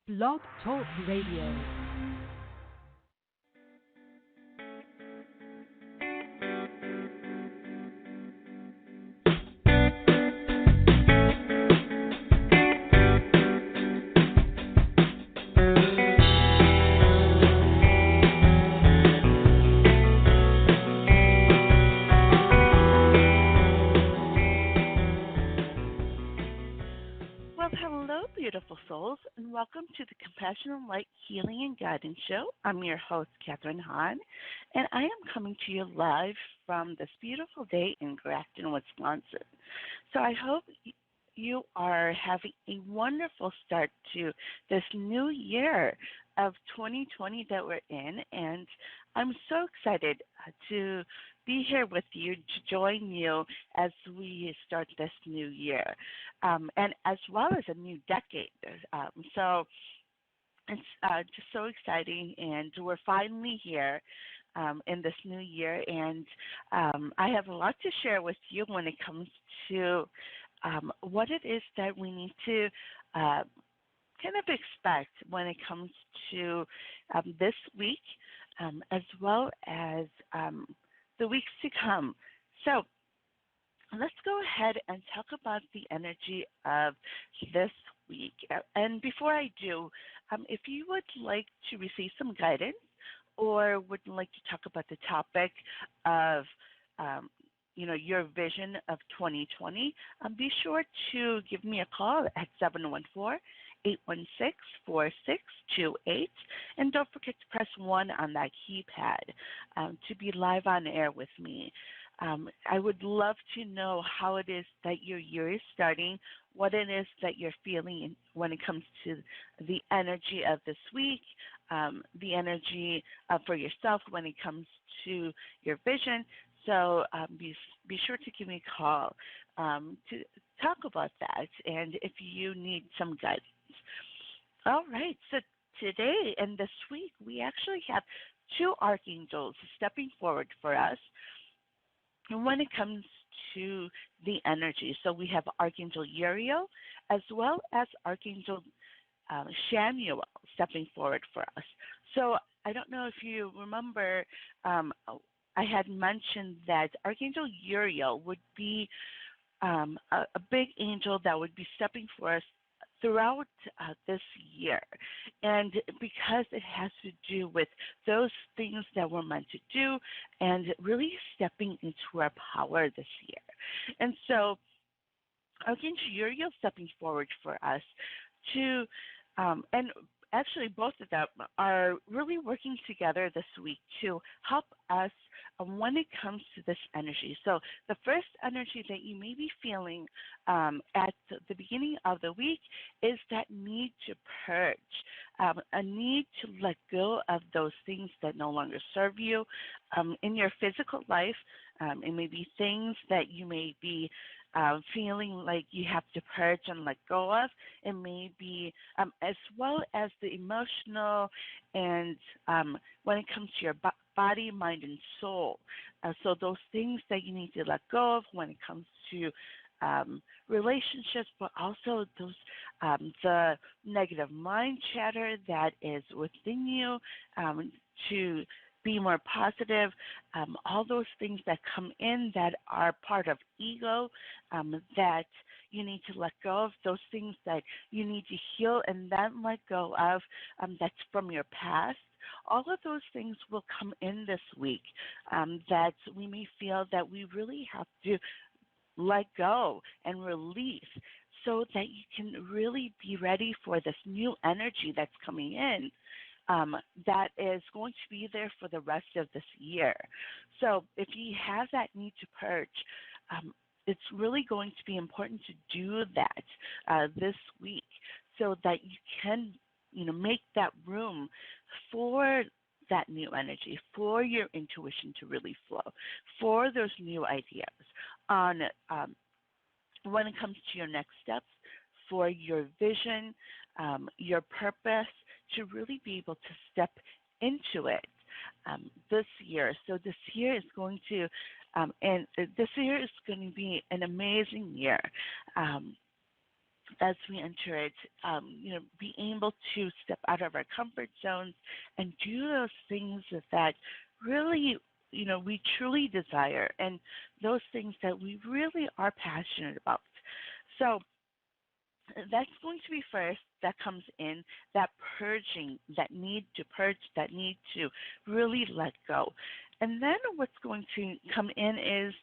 Blog Talk Radio. Well, hello, beautiful souls, and welcome to the Compassion and Light Healing and Guidance Show. I'm your host, Catharine Han, and I am coming to you live from this beautiful day in Grafton, Wisconsin. So I hope you are having a wonderful start to this new year of 2020 that we're in, and I'm so excited to be here with you to join you as we start this new year, and as well as a new decade. So it's just so exciting, and we're finally here in this new year, and I have a lot to share with you when it comes to what it is that we need to kind of expect when it comes to this week, as well as the weeks to come. So let's go ahead and talk about the energy of this week. And before I do, if you would like to receive some guidance or would like to talk about the topic of your vision of 2020, be sure to give me a call at 714-816-4628. And don't forget to press 1 on that keypad to be live on air with me. I would love to know how it is that your year is starting, what it is that you're feeling when it comes to the energy of this week, the energy for yourself when it comes to your vision. So be sure to give me a call to talk about that, and if you need some guidance. All right, so today and this week we actually have two archangels stepping forward for us when it comes to the energy. So we have Archangel Uriel as well as Archangel Shamuel stepping forward for us. So I don't know if you remember, I had mentioned that Archangel Uriel would be a big angel that would be stepping for us throughout this year. And because it has to do with those things that we're meant to do and really stepping into our power this year. And so Archangel Uriel stepping forward for us to, and actually both of them are really working together this week to help us when it comes to this energy. So the first energy that you may be feeling at the beginning of the week is that need to purge, a need to let go of those things that no longer serve you in your physical life. It may be things that you may be feeling like you have to purge and let go of. It may be as well as the emotional and when it comes to your body, mind, and soul. So those things that you need to let go of when it comes to relationships, but also those the negative mind chatter that is within you to be more positive, all those things that come in that are part of ego that you need to let go of, those things that you need to heal and then let go of that's from your past. All of those things will come in this week that we may feel that we really have to let go and release so that you can really be ready for this new energy that's coming in. That is going to be there for the rest of this year. So if you have that need to purge, it's really going to be important to do that this week so that you can, make that room for that new energy, for your intuition to really flow, for those new ideas on when it comes to your next steps, for your vision, your purpose, to really be able to step into it this year. So this year is going to, and this year is going to be an amazing year. as we enter it, be able to step out of our comfort zones and do those things that really, we truly desire, and those things that we really are passionate about. So that's going to be first that comes in, that purging, that need to purge, that need to really let go. And then what's going to come in is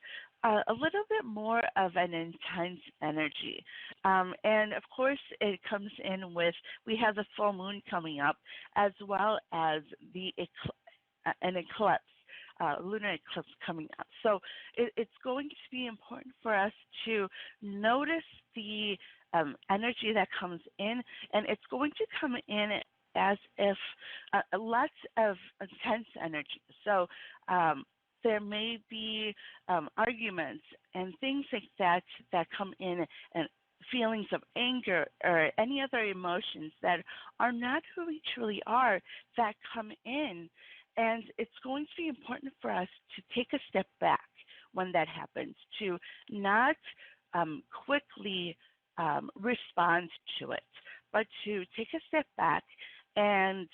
a little bit more of an intense energy. And of course, it comes in with, we have the full moon coming up, as well as an eclipse. Lunar eclipse coming up. So it's going to be important for us to notice the energy that comes in, and it's going to come in as if lots of intense energy. So there may be arguments and things like that come in, and feelings of anger or any other emotions that are not who we truly are that come in. And it's going to be important for us to take a step back when that happens, to not quickly respond to it, but to take a step back and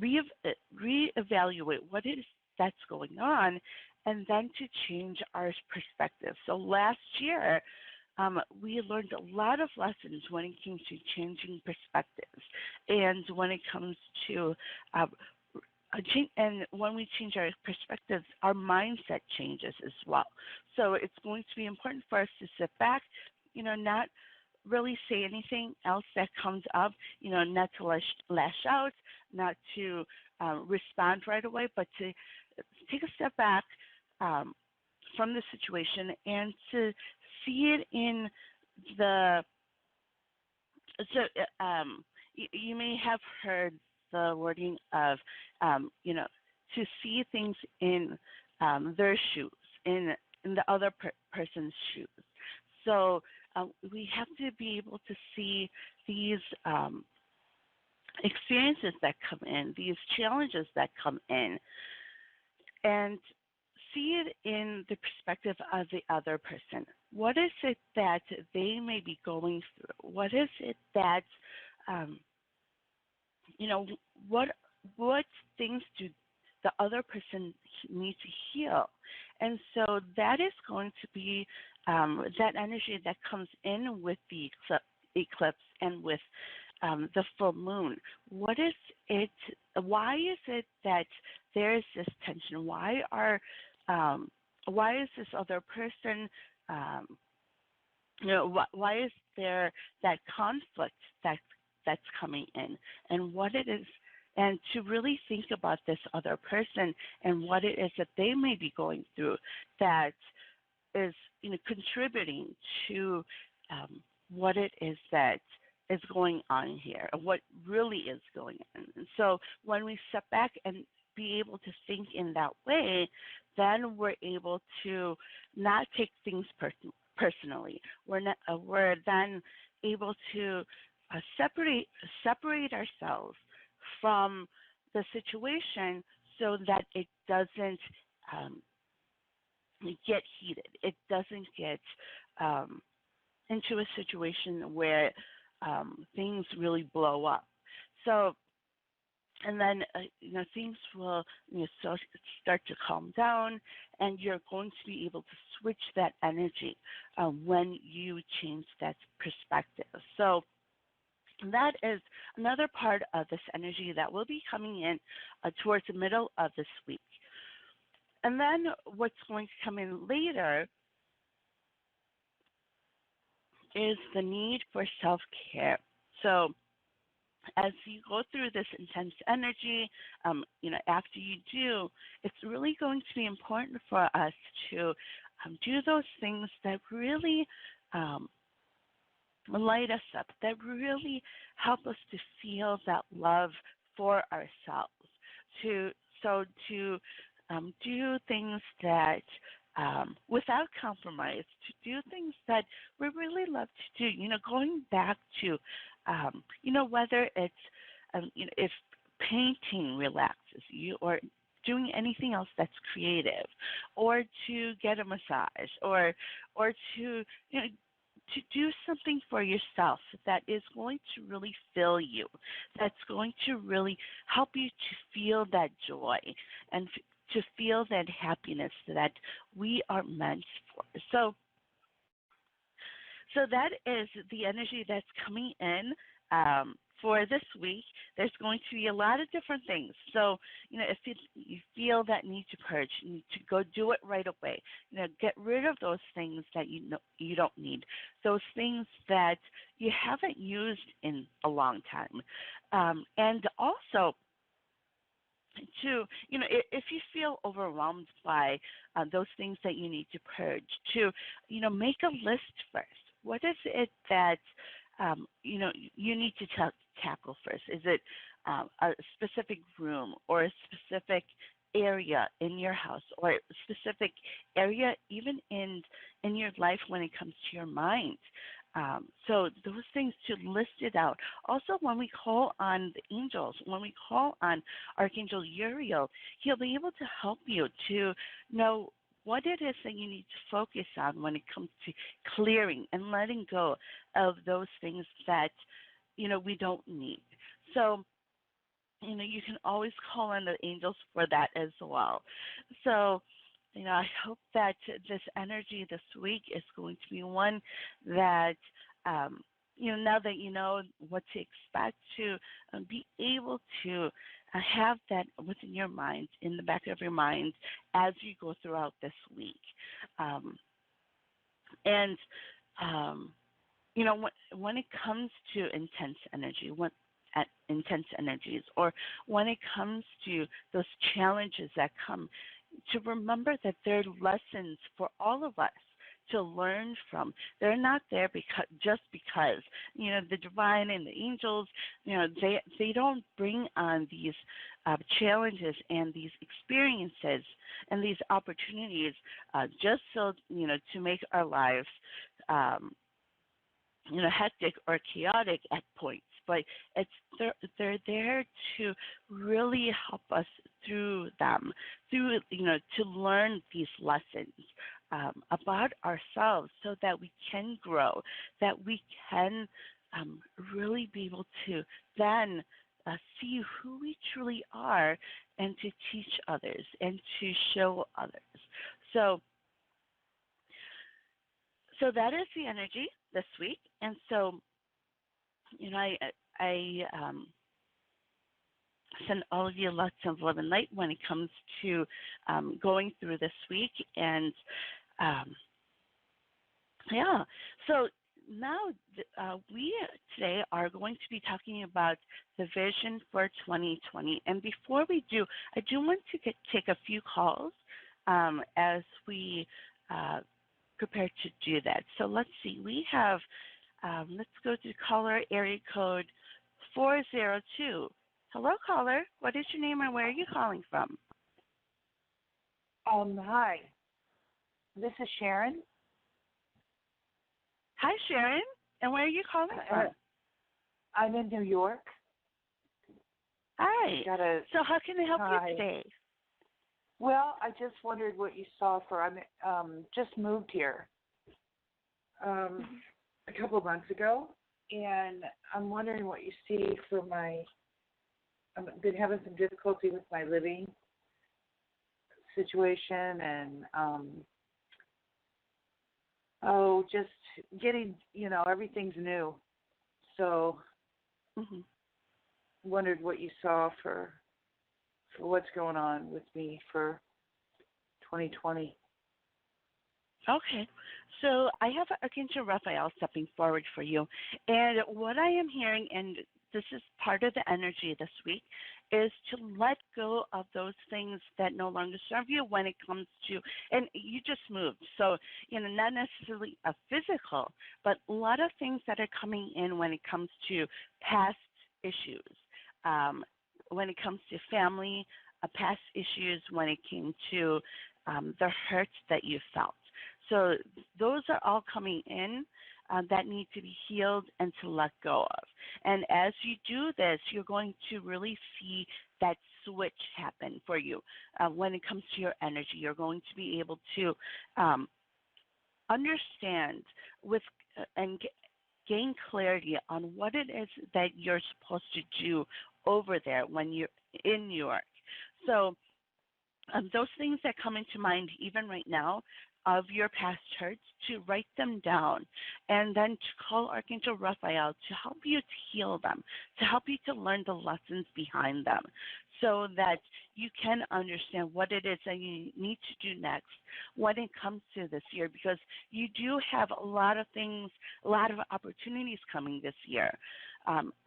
reevaluate what it is that's going on, and then to change our perspective. So last year, we learned a lot of lessons when it came to changing perspectives, and when it comes to and when we change our perspectives, our mindset changes as well. So it's going to be important for us to sit back, not really say anything else that comes up, not to lash out, not to respond right away, but to take a step back from the situation and to see it in the. So you may have heard the wording of, to see things in their shoes, in the other person's shoes. So we have to be able to see these experiences that come in, these challenges that come in, and see it in the perspective of the other person. What is it that they may be going through? What is it that what things do the other person need to heal? And so that is going to be that energy that comes in with the eclipse and with the full moon. What is it? Why is it that there is this tension? Why is this other person? Why is there that conflict that's coming in, and what it is, and to really think about this other person and what it is that they may be going through that is contributing to what it is that is going on here, what really is going on. And so when we step back and be able to think in that way, then we're able to not take things personally. We're then able to separate ourselves from the situation so that it doesn't get heated. It doesn't get into a situation where things really blow up. So, and then things will start to calm down, and you're going to be able to switch that energy when you change that perspective. So that is another part of this energy that will be coming in towards the middle of this week. And then what's going to come in later is the need for self-care. So as you go through this intense energy, after you do, it's really going to be important for us to do those things that really light us up, that really help us to feel that love for ourselves. To do things that without compromise, to do things that we really love to do. Going back to, whether it's, if painting relaxes you, or doing anything else that's creative, or to get a massage, or to to do something for yourself that is going to really fill you, that's going to really help you to feel that joy and to feel that happiness that we are meant for. So that is the energy that's coming in for this week. There's going to be a lot of different things. So, if you feel that need to purge, you need to go do it right away. Get rid of those things that you don't need, those things that you haven't used in a long time. And also, if you feel overwhelmed by those things that you need to purge, make a list first. What is it that you need to tackle first? Is it a specific room or a specific area in your house or a specific area even in your life when it comes to your mind? So those things, to list it out. Also, when we call on the angels, when we call on Archangel Uriel, he'll be able to help you to know what it is that you need to focus on when it comes to clearing and letting go of those things that, we don't need. So, you can always call on the angels for that as well. So, I hope that this energy this week is going to be one that, now that you know what to expect, to be able to have that within your mind, in the back of your mind, as you go throughout this week. When it comes to intense energies, or when it comes to those challenges that come, to remember that they're lessons for all of us to learn from. They're not there just because the divine and the angels, they don't bring on these challenges and these experiences and these opportunities just so to make our lives hectic or chaotic at points, but they're there to really help us through them, to learn these lessons about ourselves, so that we can grow, that we can really be able to then see who we truly are, and to teach others and to show others. So that is the energy this week. And so, I send all of you lots of love and light when it comes to going through this week. And so now we today are going to be talking about the vision for 2020. And before we do, I do want to take a few calls as we prepare to do that. So let's see. We have, let's go to caller area code 402. Hello, caller. What is your name and where are you calling from? Hi. This is Sharon. Hi, Sharon. And where are you calling from? I'm in New York. Hi. So how can I help you today? Well, I just wondered what you saw for, I just moved here a couple of months ago, and I'm wondering what you see for I've been having some difficulty with my living situation, and just getting, everything's new. So wondered what you saw for what's going on with me for 2020. Okay. So I have Archangel Raphael stepping forward for you. And what I am hearing, and this is part of the energy this week, is to let go of those things that no longer serve you when it comes to, and you just moved. So, not necessarily a physical, but a lot of things that are coming in when it comes to past issues. When it comes to family, past issues, when it came to the hurt that you felt. So those are all coming in that need to be healed and to let go of. And as you do this, you're going to really see that switch happen for you when it comes to your energy. You're going to be able to understand with and gain clarity on what it is that you're supposed to do over there when you're in New York. So those things that come into mind even right now of your past hurts, to write them down and then to call Archangel Raphael to help you to heal them, to help you to learn the lessons behind them so that you can understand what it is that you need to do next when it comes to this year, because you do have a lot of things, a lot of opportunities coming this year,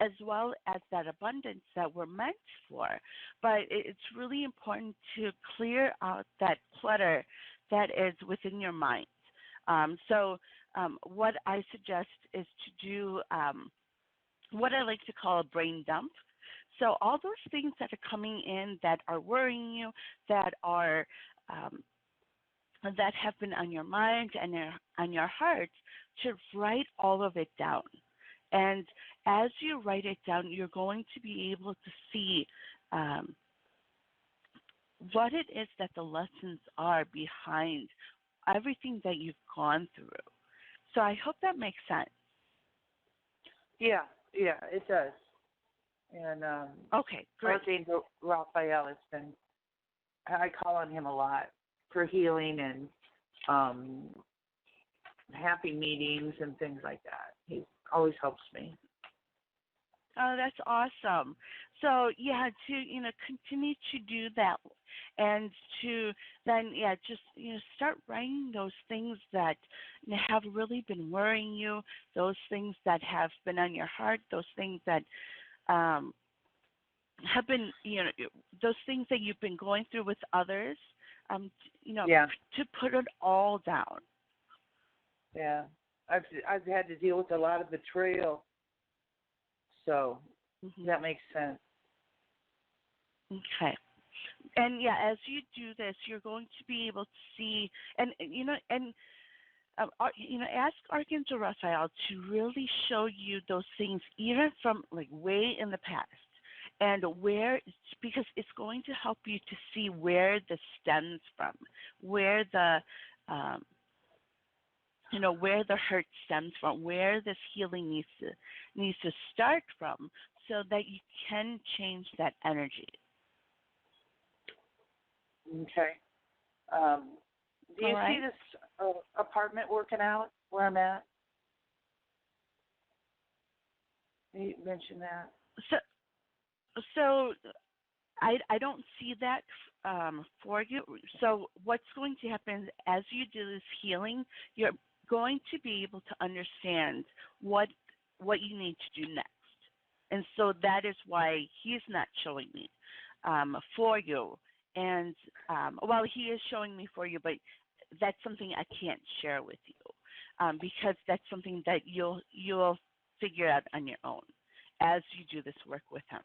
as well as that abundance that we're meant for. But it's really important to clear out that clutter that is within your mind. What I suggest is to do what I like to call a brain dump. So all those things that are coming in that are worrying you, that are that have been on your mind and on your heart, to write all of it down. And as you write it down, you're going to be able to see what it is that the lessons are behind everything that you've gone through. So I hope that makes sense. Yeah, it does. And okay, great. Archangel Raphael has been, I call on him a lot for healing and happy meetings and things like that. He always helps me. Oh, that's awesome. So yeah, to continue to do that, and to then just start writing those things that have really been worrying you, those things that have been on your heart, those things that have been those things that you've been going through with others. To put it all down. Yeah, I've had to deal with a lot of betrayal. So that makes sense. Okay. And as you do this, you're going to be able to see, ask Archangel Raphael to really show you those things, even from like way in the past, and because it's going to help you to see where this stems from, where the where the hurt stems from, where this healing needs to start from, so that you can change that energy. Okay. Do you see this apartment working out where I'm at? You mentioned that. So I don't see that for you. So what's going to happen as you do this healing, you're going to be able to understand what you need to do next. And so that is why he's not showing me for you. And he is showing me for you, but that's something I can't share with you because that's something that you'll figure out on your own as you do this work with him.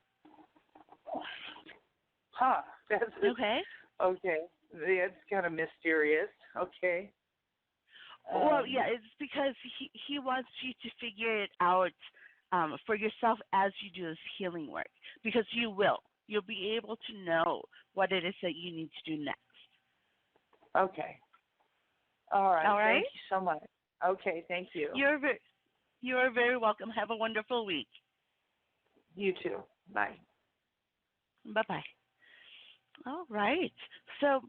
Huh. That's okay. Okay. It's kind of mysterious. Okay. It's because he wants you to figure it out for yourself as you do this healing work, because you'll be able to know what it is that you need to do next. Okay. All right. All right. Thank you so much. Okay. Thank you. You're very welcome. Have a wonderful week. You too. Bye. Bye-bye. All right. So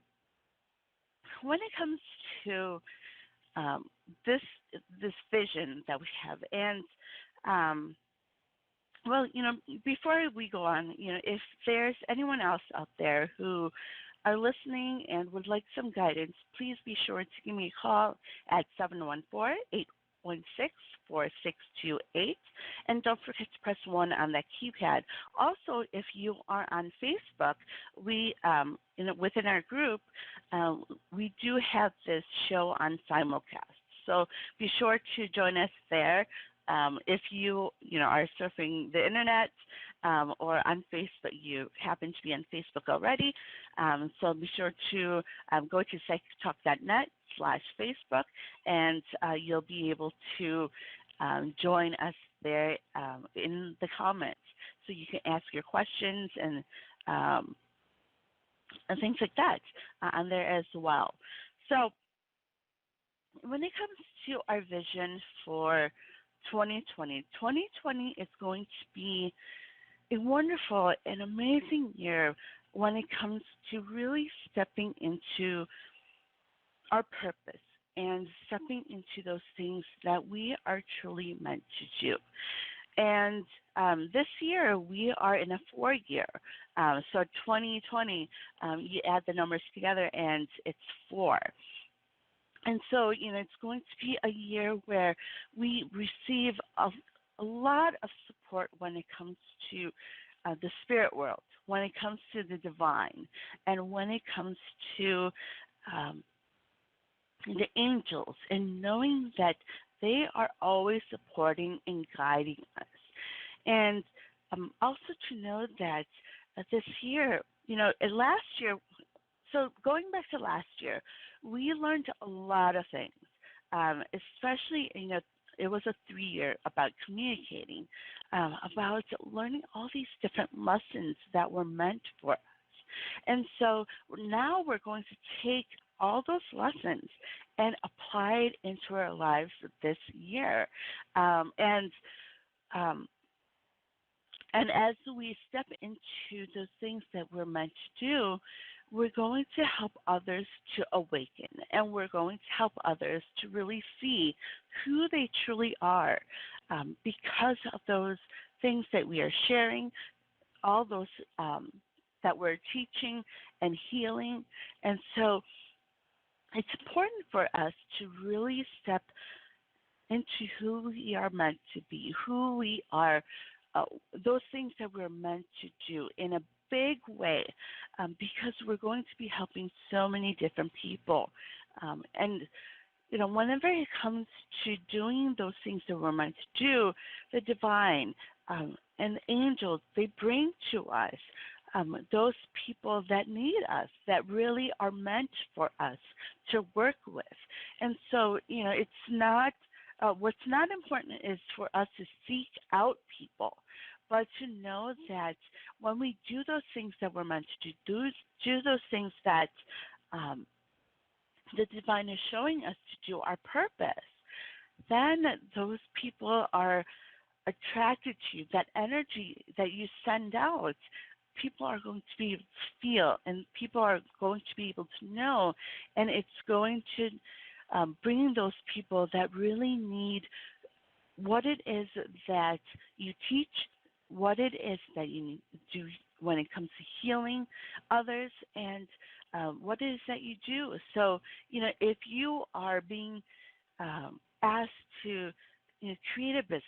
when it comes to this vision that we have, and before we go on, if there's anyone else out there who are listening and would like some guidance, please be sure to give me a call at 714-816-4628, and don't forget to press 1 on that keypad. Also, if you are on Facebook, we within our group, we do have this show on simulcast. So be sure to join us there. If you are surfing the internet or on Facebook, you happen to be on Facebook already. So be sure to go to psychictalk.net/Facebook, and you'll be able to join us there in the comments, so you can ask your questions and things like that on there as well. So when it comes to our vision for 2020, 2020 is going to be a wonderful and amazing year when it comes to really stepping into our purpose and stepping into those things that we are truly meant to do. And this year we are in a 4 year. So 2020, you add the numbers together and it's 4. And so, it's going to be a year where we receive a lot of support when it comes to the spirit world, when it comes to the divine, and when it comes to the angels, and knowing that they are always supporting and guiding us. And also to know that this year, last year, so going back to last year, we learned a lot of things, especially, it was a 3 year about communicating, about learning all these different lessons that were meant for us. And so now we're going to take all those lessons and apply it into our lives this year. And as we step into those things that we're meant to do, we're going to help others to awaken, and we're going to help others to really see who they truly are, because of those things that we are sharing, all those that we're teaching and healing. And so it's important for us to really step into who we are meant to be, who we are, those things that we're meant to do in a big way, because we're going to be helping so many different people. And whenever it comes to doing those things that we're meant to do, the divine and the angels, they bring to us those people that need us, that really are meant for us to work with. And so, it's not, what's not important is for us to seek out people, but to know that when we do those things that we're meant to do those things that the divine is showing us to do, our purpose, then those people are attracted to you. That energy that you send out, people are going to feel, and people are going to be able to know, and it's going to bring those people that really need what it is that you teach, what it is that you need to do when it comes to healing others, and what it is that you do. So, if you are being asked to create a business,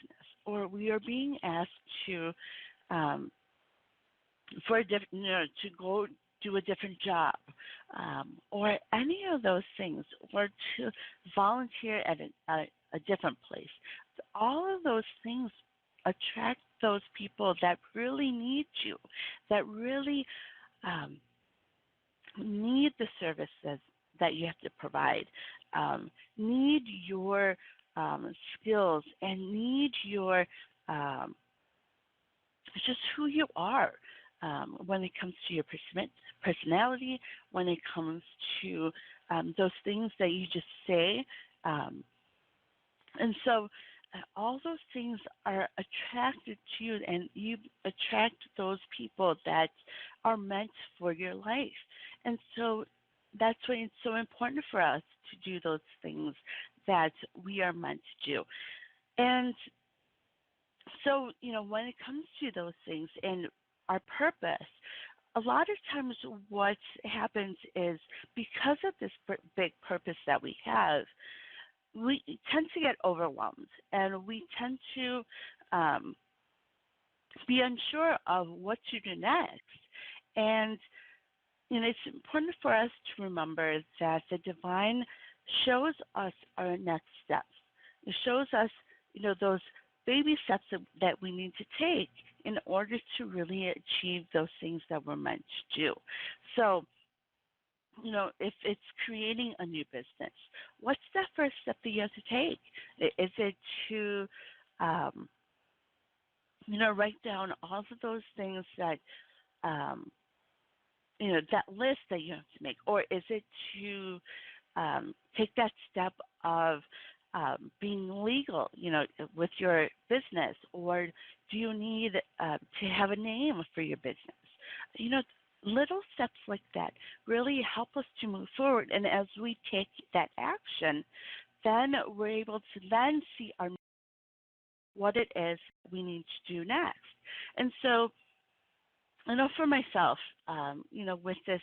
or we are being asked to for a different, to go do a different job, or any of those things, or to volunteer at a different place. All of those things attract those people that really need you, that really need the services that you have to provide, need your skills, and need your just who you are. When it comes to your personality, when it comes to those things that you just say. And so all those things are attracted to you, and you attract those people that are meant for your life. And so that's why it's so important for us to do those things that we are meant to do. And so, when it comes to those things and our purpose, a lot of times what happens is, because of this big purpose that we have, we tend to get overwhelmed, and we tend to be unsure of what to do next. And it's important for us to remember that the divine shows us our next steps. It shows us, those baby steps that we need to take in order to really achieve those things that we're meant to do. So, if it's creating a new business, what's that first step that you have to take? Is it to, write down all of those things that, that list that you have to make? Or is it to take that step of being legal, with your business, or do you need to have a name for your business? You know, little steps like that really help us to move forward. And as we take that action, then we're able to then see what it is we need to do next. And so, I know for myself, with this,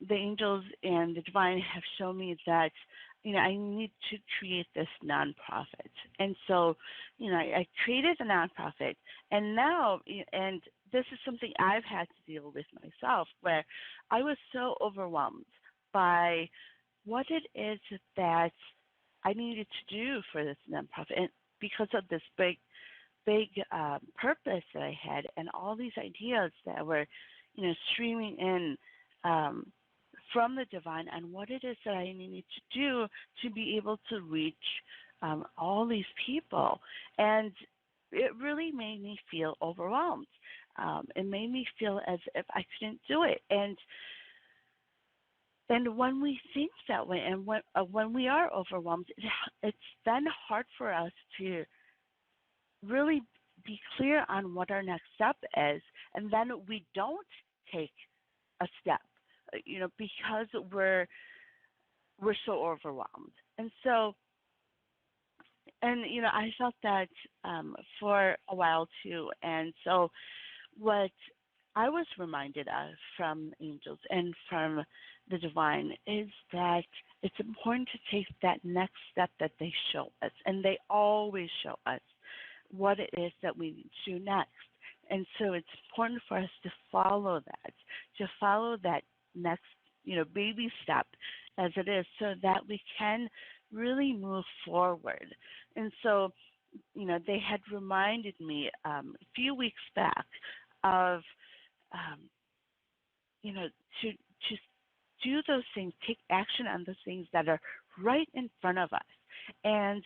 the angels and the divine have shown me that, I need to create this nonprofit. And so, I created the nonprofit, and now, and this is something I've had to deal with myself, where I was so overwhelmed by what it is that I needed to do for this nonprofit, and because of this big purpose that I had, and all these ideas that were, streaming in from the divine, and what it is that I needed to do to be able to reach all these people. And it really made me feel overwhelmed. It made me feel as if I couldn't do it. And when we think that way, and when we are overwhelmed, it's then hard for us to really be clear on what our next step is, and then we don't take a step, because we're so overwhelmed. And so, and I felt that for a while too. And so, what I was reminded of from angels and from the divine is that it's important to take that next step that they show us, and they always show us what it is that we need to do next. And so it's important for us to follow that next, baby step as it is, so that we can really move forward. And so, they had reminded me a few weeks back of, to do those things, take action on those things that are right in front of us. And,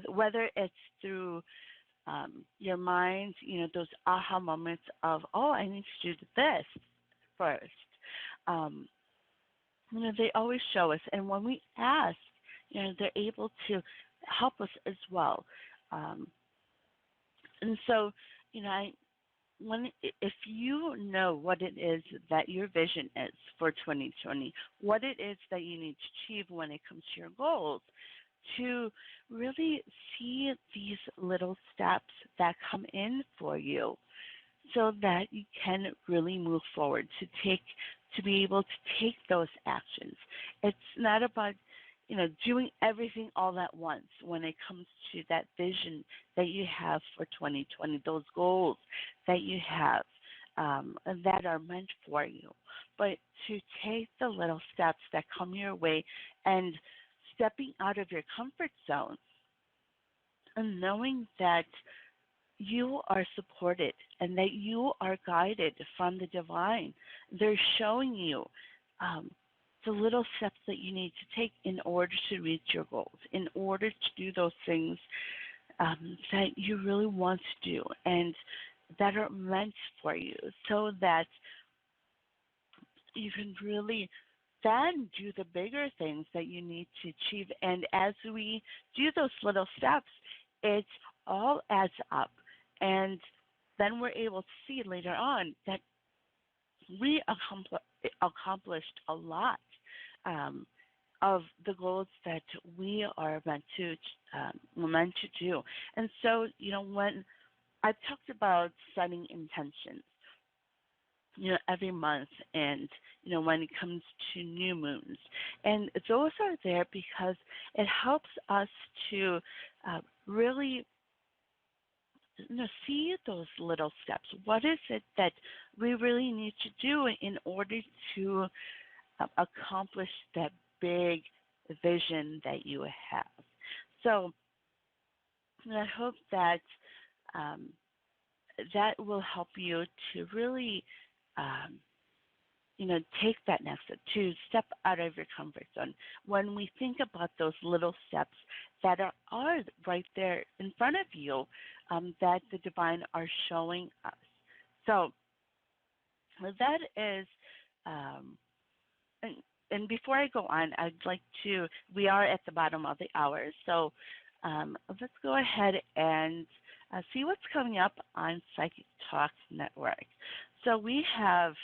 whether it's through your mind, those aha moments of, oh, I need to do this first. They always show us. And when we ask, they're able to help us as well. And so, if you know what it is that your vision is for 2020, what it is that you need to achieve when it comes to your goals, to really see these little steps that come in for you, so that you can really move forward to be able to take those actions. It's not about doing everything all at once when it comes to that vision that you have for 2020, those goals that you have that are meant for you, but to take the little steps that come your way, and stepping out of your comfort zone, and knowing that you are supported and that you are guided from the divine. They're showing you the little steps that you need to take in order to reach your goals, in order to do those things that you really want to do and that are meant for you, so that you can really then do the bigger things that you need to achieve. And as we do those little steps, it all adds up. And then we're able to see later on that we accomplished a lot of the goals that we are meant to do. And so, when I've talked about setting intentions, every month, and when it comes to new moons, and those are there because it helps us to really see those little steps. What is it that we really need to do in order to accomplish that big vision that you have? So I hope that that will help you to really take that next step, to step out of your comfort zone. When we think about those little steps that are right there in front of you, that the divine are showing us. So that is, and before I go on, I'd like to, we are at the bottom of the hour, so let's go ahead and see what's coming up on Psychic Talk Network. So we have,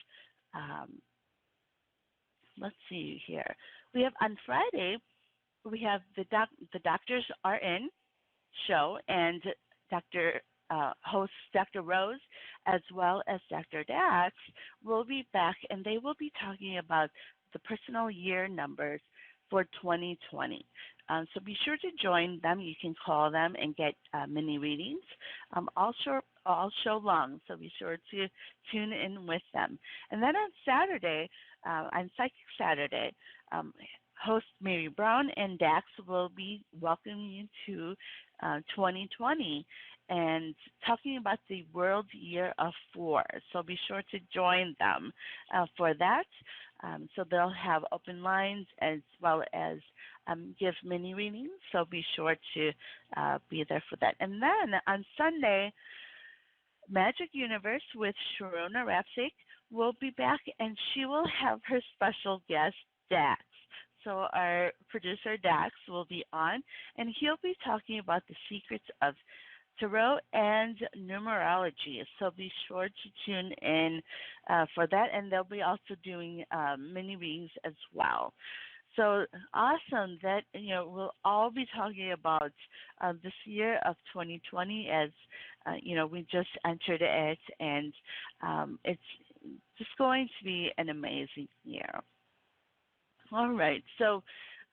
let's see here. We have on Friday, we have the Doctors Are In show, and Dr. Host Dr. Rose as well as Dr. Dax will be back, and they will be talking about the personal year numbers for 2020. So be sure to join them. You can call them and get mini readings all show long. So be sure to tune in with them. And then on Saturday, on Psychic Saturday, host Mary Brown and Dax will be welcoming you to 2020 and talking about the World Year of Four. So be sure to join them for that. So they'll have open lines as well as give mini readings. So be sure to be there for that. And then on Sunday, Magic Universe with Sharona Rapsik will be back, and she will have her special guest, Dax. So our producer, Dax, will be on, and he'll be talking about the secrets of tarot and numerology. So be sure to tune in for that, and they'll be also doing mini readings as well. So awesome that we'll all be talking about this year of 2020 as we just entered it, and it's just going to be an amazing year. All right, so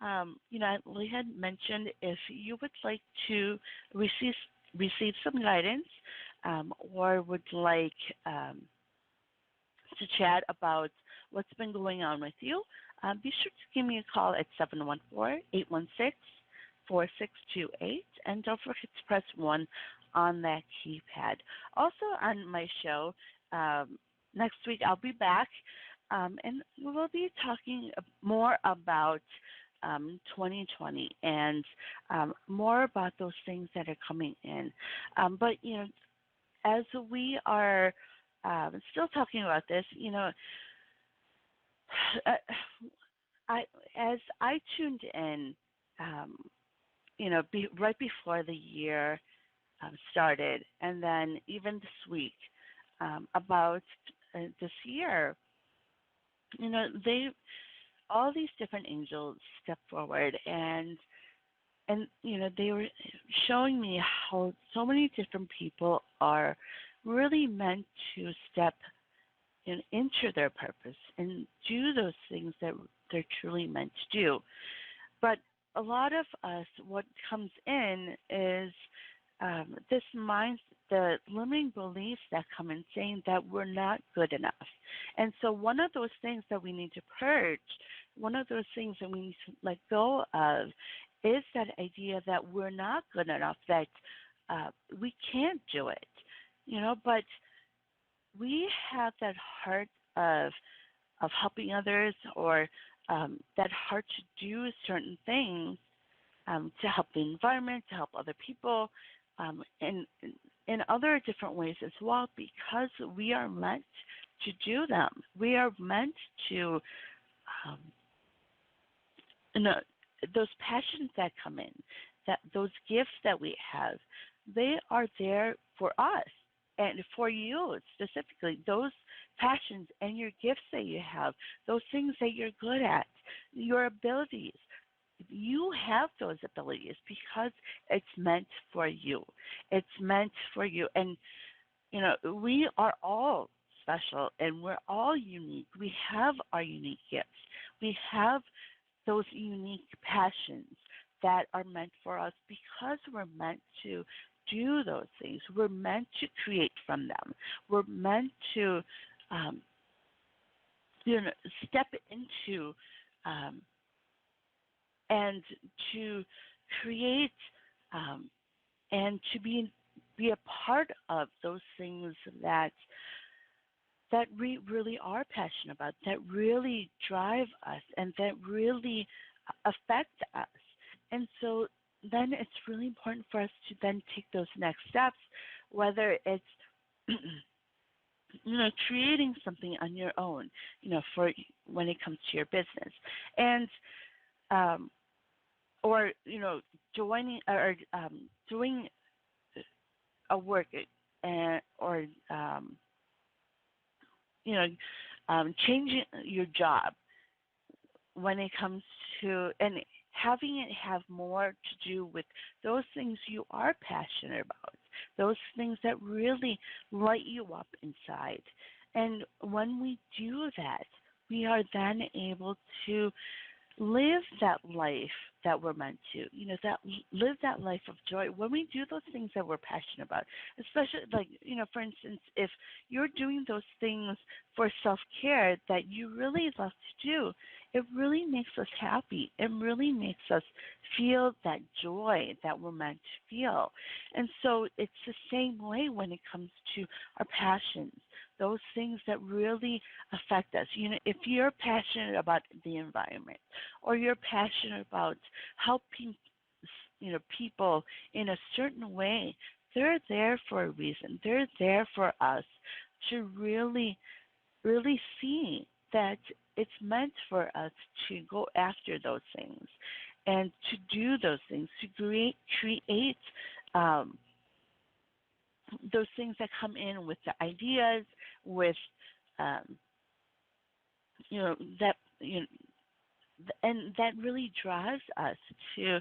we had mentioned if you would like to receive some guidance or would like to chat about what's been going on with you, be sure to give me a call at 714-816-4628, and don't forget to press 1 on that keypad. Also on my show, next week I'll be back, and we will be talking more about 2020 and more about those things that are coming in. But, as we are still talking about this, as I tuned in, right before the year started, and then even this week about this year, all these different angels step forward, and they were showing me how so many different people are really meant to step into their purpose and do those things that they're truly meant to do. But a lot of us, what comes in is this mind, the limiting beliefs that come in saying that we're not good enough. And so one of those things that we need to purge, one of those things that we need to let go of is that idea that we're not good enough, that we can't do it, but we have that heart of helping others, or that heart to do certain things to help the environment, to help other people, and in other different ways as well, because we are meant to do them. We are meant to, those passions that come in, that those gifts that we have, they are there for us and for you specifically. Those passions and your gifts that you have, those things that you're good at, your abilities, you have those abilities because it's meant for you. It's meant for you. And, we are all special and we're all unique. We have our unique gifts. We have those unique passions that are meant for us because we're meant to do those things. We're meant to create from them. We're meant to, step into and to create and to be a part of those things that we really are passionate about, that really drive us and that really affect us. And so then it's really important for us to then take those next steps, whether it's creating something on your own, for when it comes to your business, and or joining or doing a work or you know changing your job when it comes to, and having it have more to do with those things you are passionate about, those things that really light you up inside. And when we do that, we are then able to live that life that we're meant to, that live that life of joy when we do those things that we're passionate about. Especially, like, for instance, if you're doing those things for self-care that you really love to do, it really makes us happy. It really makes us feel that joy that we're meant to feel. And so it's the same way when it comes to our passions, those things that really affect us. If you're passionate about the environment, or you're passionate about helping people in a certain way, they're there for a reason. They're there for us to really see that it's meant for us to go after those things and to do those things, to create those things that come in with the ideas, with that and that really drives us to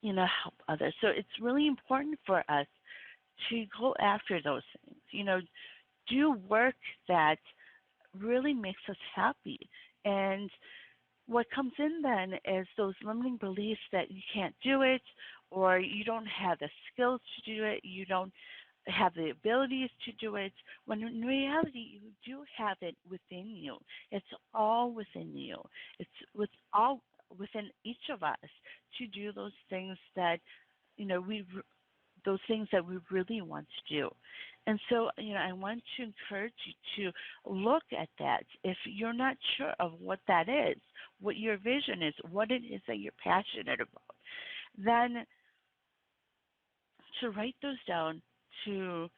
help others. So it's really important for us to go after those things. Do work that really makes us happy. And what comes in then is those limiting beliefs that you can't do it, or you don't have the skills to do it, you don't have the abilities to do it, when in reality you do have it within you. It's all within you. It's all within each of us to do those things that those things that we really want to do. And so, I want to encourage you to look at that. If you're not sure of what that is, what your vision is, what it is that you're passionate about, then to write those down, to,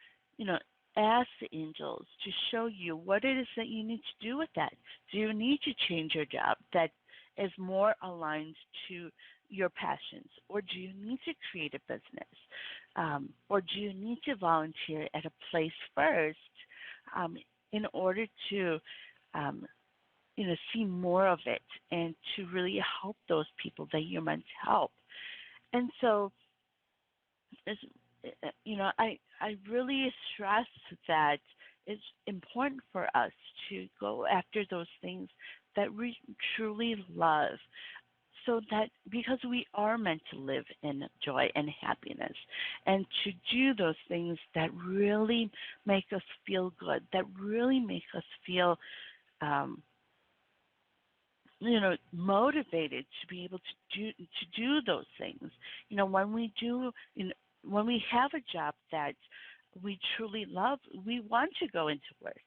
ask the angels to show you what it is that you need to do with that. Do you need to change your job that is more aligned to your passions, or do you need to create a business, or do you need to volunteer at a place first in order to see more of it and to really help those people that you're meant to help? And so I really stress that it's important for us to go after those things that we truly love, so that because we are meant to live in joy and happiness, and to do those things that really make us feel good, that really make us feel motivated to be able to do those things. When we have a job that we truly love, we want to go into work.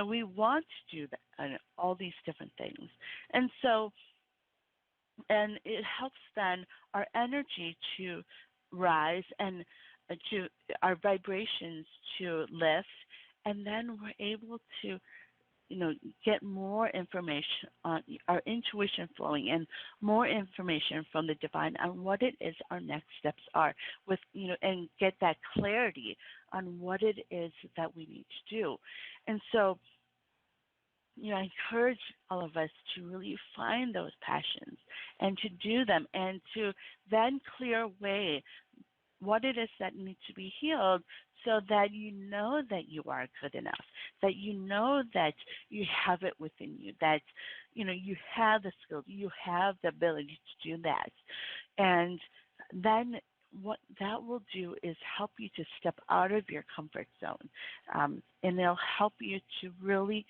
We want to do that, and all these different things. And so, and it helps then our energy to rise and to our vibrations to lift, and then we're able to get more information on our intuition flowing, and more information from the divine on what it is our next steps are, with and get that clarity on what it is that we need to do. And so I encourage all of us to really find those passions and to do them, and to then clear away what it is that needs to be healed, so that you know that you are good enough, that you know that you have it within you, that you have the skills, you have the ability to do that. And then what that will do is help you to step out of your comfort zone, and it'll help you to really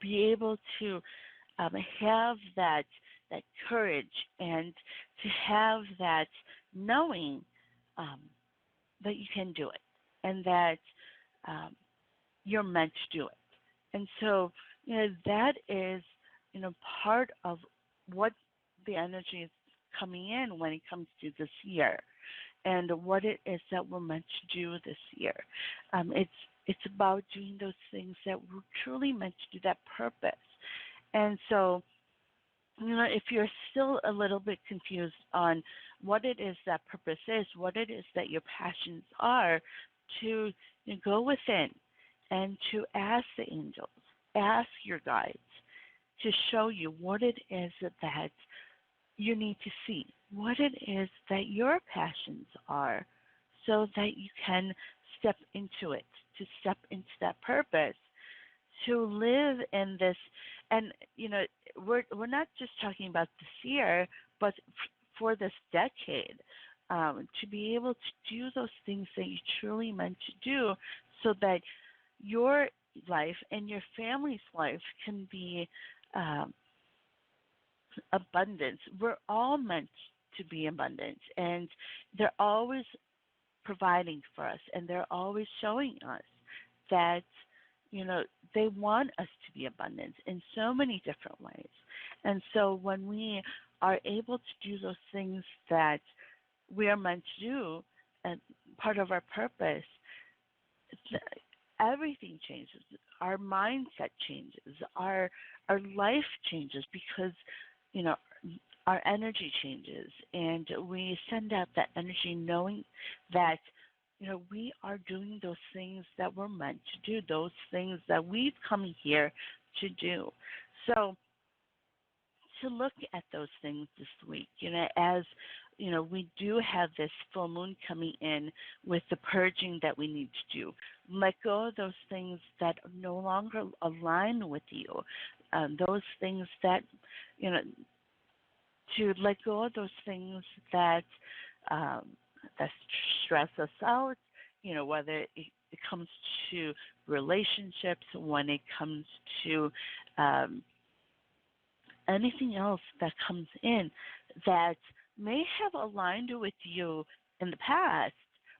be able to have that courage, and to have that knowing that you can do it, and that you're meant to do it. And so, that is, part of what the energy is coming in when it comes to this year. and what it is that we're meant to do this year. It's about doing those things that we're truly meant to do, that purpose. And so, if you're still a little bit confused on what it is that purpose is, what it is that your passions are, to go within and to ask the angels, ask your guides to show you what it is that you need to see, what it is that your passions are, so that you can step into it, to step into that purpose, to live in this. And we're not just talking about this year, but for this decade, to be able to do those things that you truly meant to do, so that your life and your family's life can be abundance. We're all meant to be abundant, and they're always providing for us, and they're always showing us that they want us to be abundant in so many different ways. And so when we are able to do those things that we are meant to do, and part of our purpose, everything changes. Our mindset changes. Our life changes, because our energy changes, and we send out that energy knowing that we are doing those things that we're meant to do, those things that we've come here to do. So to look at those things this week, as we do have this full moon coming in with the purging that we need to do. Let go of those things that no longer align with you, those things that, to let go of those things that that stress us out, whether it comes to relationships, when it comes to anything else that comes in that may have aligned with you in the past,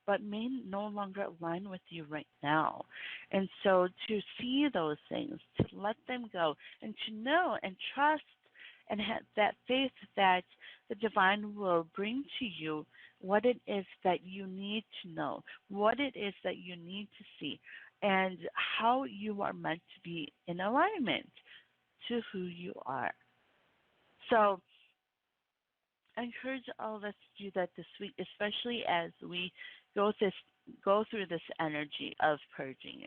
but may no longer align with you right now. And so to see those things, to let them go, and to know and trust and have that faith that the divine will bring to you what it is that you need to know, what it is that you need to see, and how you are meant to be in alignment to who you are. So I encourage all of us to do that this week, especially as we go through this energy of purging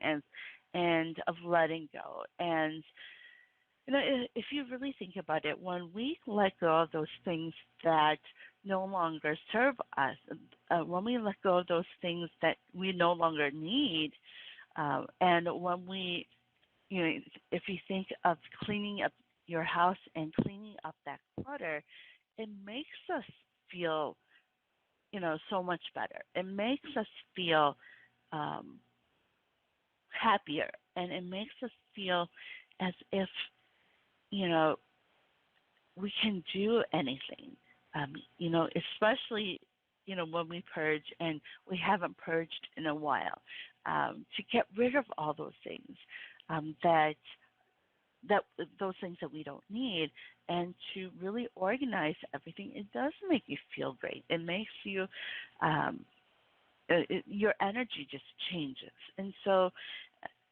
and of letting go. And if you really think about it, when we let go of those things that no longer serve us, when we let go of those things that we no longer need, and when we, if you think of cleaning up your house and cleaning up that clutter, it makes us feel, so much better. It makes us feel happier, and it makes us feel as if, we can do anything. Especially, when we purge and we haven't purged in a while, to get rid of all those things that those things that we don't need, and to really organize everything. It does make you feel great. It makes you your energy just changes. And so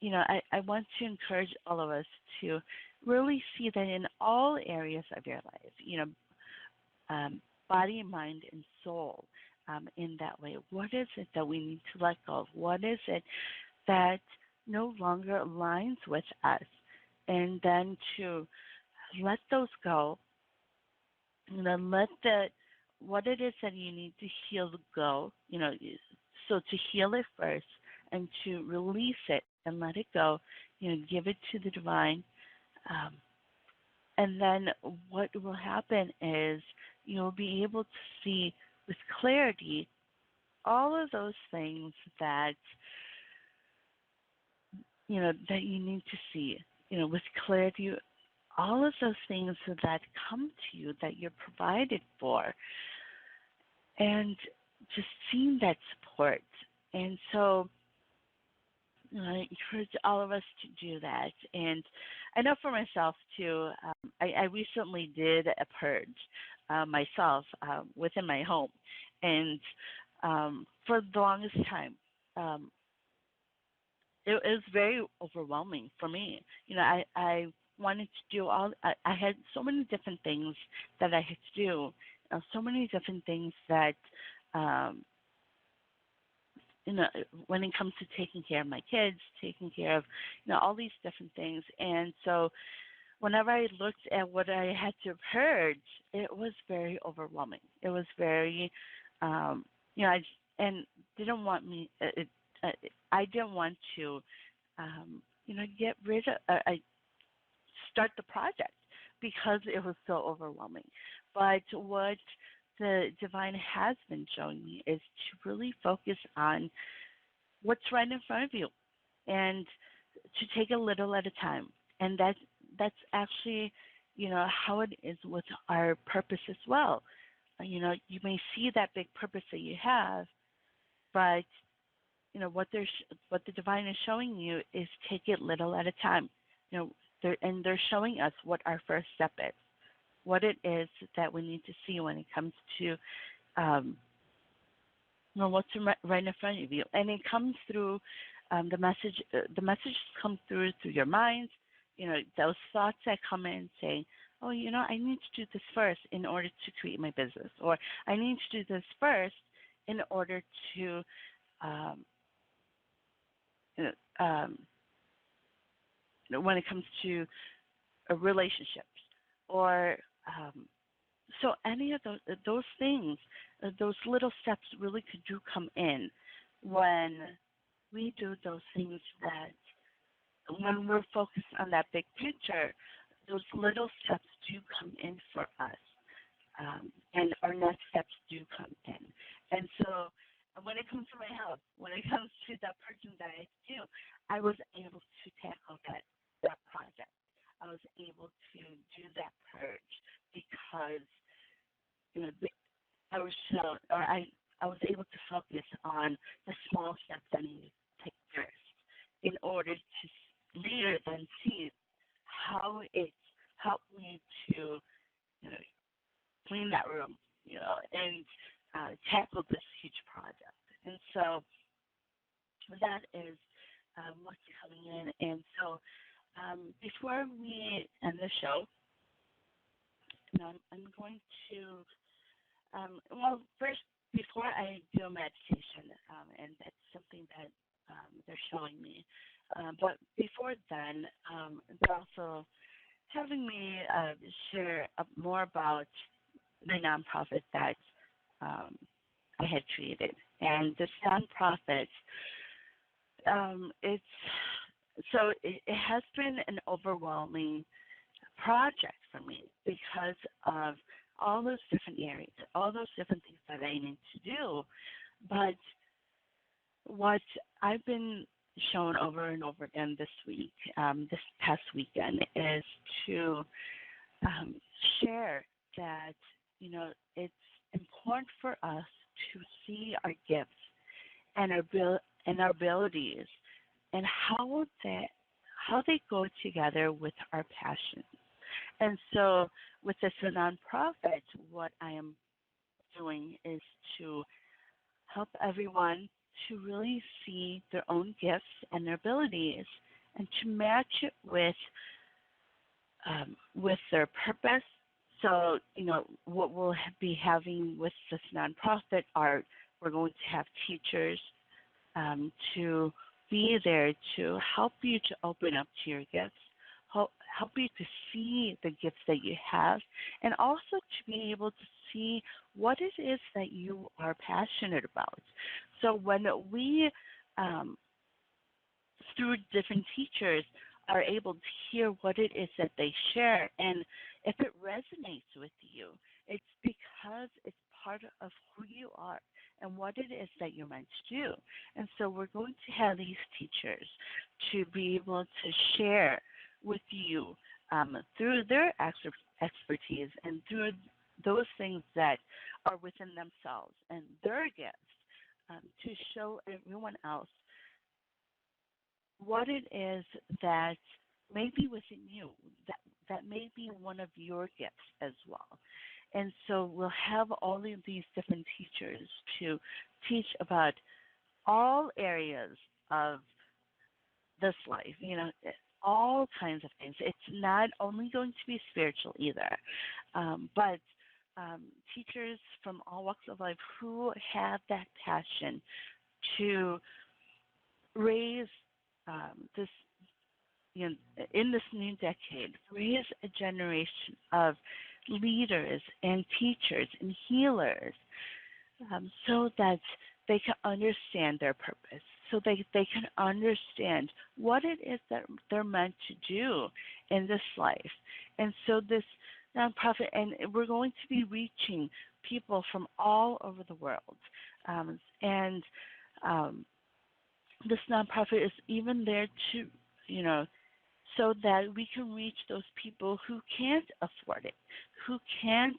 I want to encourage all of us to really see that in all areas of your life, body, mind, and soul, in that way. What is it that we need to let go of? What is it that no longer aligns with us? And then to let those go, let what it is that you need to heal go, so to heal it first, and to release it and let it go, give it to the divine. And then what will happen is you'll be able to see with clarity all of those things that, that you need to see, with clarity, all of those things that come to you that you're provided for, and just seeing that support. And so I encourage all of us to do that. And I know for myself too, I recently did a purge myself within my home. And For the longest time. It was very overwhelming for me. I wanted to do I had so many different things that I had to do, so many different things that, um, you know, when it comes to taking care of my kids, taking care of, all these different things. And so whenever I looked at what I had to purge, it was very overwhelming. It was very, I and didn't want me. I didn't want to, get rid of. I start the project because it was so overwhelming. But what the divine has been showing me is to really focus on what's right in front of you and to take a little at a time. And that's actually, how it is with our purpose as well. You may see that big purpose that you have, but what the divine is showing you is take it little at a time. They're showing us what our first step is, what it is that we need to see when it comes to, what's right in front of you, and it comes through the message. The messages come through your mind. Those thoughts that come in saying, "Oh, I need to do this first in order to create my business," or "I need to do this first in order to." Um, you know, um, when it comes to relationships, or so any of those things, those little steps really do come in when we do those things that when we're focused on that big picture, those little steps do come in for us, and our next steps do come in. And so when it comes to my health, when it comes to that person that I do, I was able to tackle that project. I was able to do that purge because I was shown, or I was able to focus on the small steps I needed to take first in order to later then see how it helped me to clean that room, and tackle this huge project. And so that is what's coming in. And so before we end the show, I'm going to, first, before I do a meditation, and that's something that they're showing me, but before then, they're also having me share more about the nonprofit that I had created. And this nonprofit, it has been an overwhelming project for me because of all those different areas, all those different things that I need to do. But what I've been shown over and over again this week, this past weekend, is to share that it's important for us to see our gifts and our abilities and how they go together with our passions. And so with this nonprofit, what I am doing is to help everyone to really see their own gifts and their abilities and to match it with their purpose. So, what we'll be having with this nonprofit are we're going to have teachers to be there to help you to open up to your gifts, help you to see the gifts that you have, and also to be able to see what it is that you are passionate about. So when we, through different teachers, are able to hear what it is that they share, and if it resonates with you, it's because it's part of who you are and what it is that you're meant to do. And so we're going to have these teachers to be able to share with you through their expertise and through those things that are within themselves and their gifts, to show everyone else what it is that may be within you, that may be one of your gifts as well. And so we'll have all of these different teachers to teach about all areas of this life, all kinds of things. It's not only going to be spiritual either, but teachers from all walks of life who have that passion to raise this, in this new decade, raise a generation of leaders and teachers and healers, so that they can understand their purpose, so they can understand what it is that they're meant to do in this life. And so this nonprofit, and we're going to be reaching people from all over the world. And this nonprofit is even there to, so that we can reach those people who can't afford it, who can't,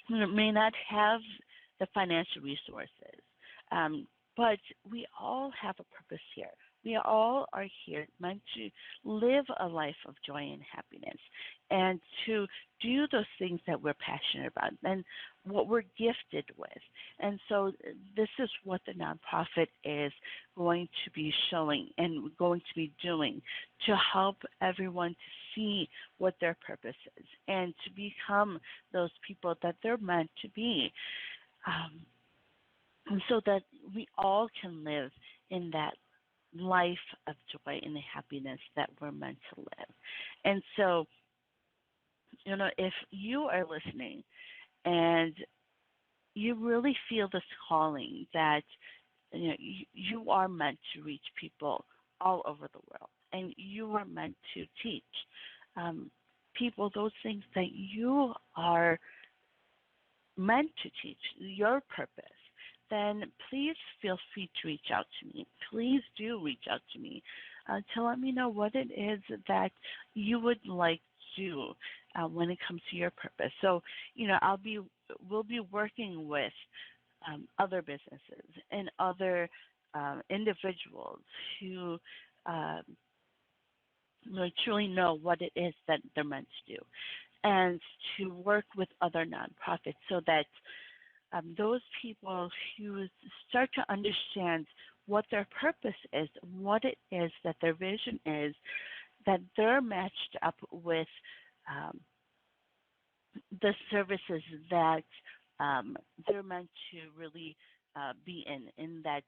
may not have the financial resources. But we all have a purpose here. We all are here meant to live a life of joy and happiness and to do those things that we're passionate about and what we're gifted with. And so this is what the nonprofit is going to be showing and going to be doing to help everyone to see what their purpose is and to become those people that they're meant to be. And so that we all can live in that life of joy and the happiness that we're meant to live. And so, if you are listening and you really feel this calling that you are meant to reach people all over the world, and you are meant to teach people those things that you are meant to teach, your purpose, then please feel free to reach out to me. Please do reach out to me to let me know what it is that you would like to do when it comes to your purpose. So, we'll be working with other businesses and other individuals who truly know what it is that they're meant to do, and to work with other nonprofits so that those people who start to understand what their purpose is, what it is that their vision is, that they're matched up with the services that they're meant to really be in that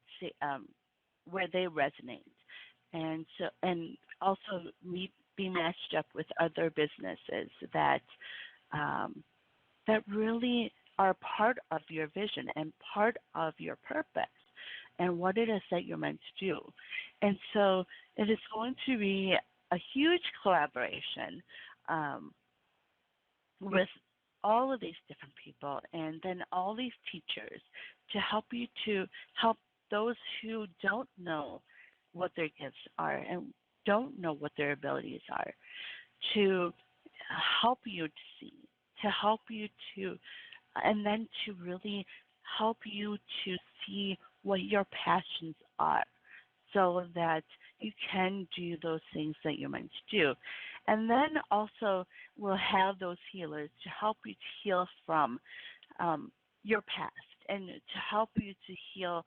where they resonate, and so and also be matched up with other businesses that that really are part of your vision and part of your purpose and what it is that you're meant to do. And so it is going to be a huge collaboration with all of these different people and then all these teachers to help those who don't know what their gifts are and don't know what their abilities are, to help you to see, to help you to, and then to really help you to see what your passions are so that you can do those things that you're meant to do. And then also we'll have those healers to help you to heal from your past and to help you to heal,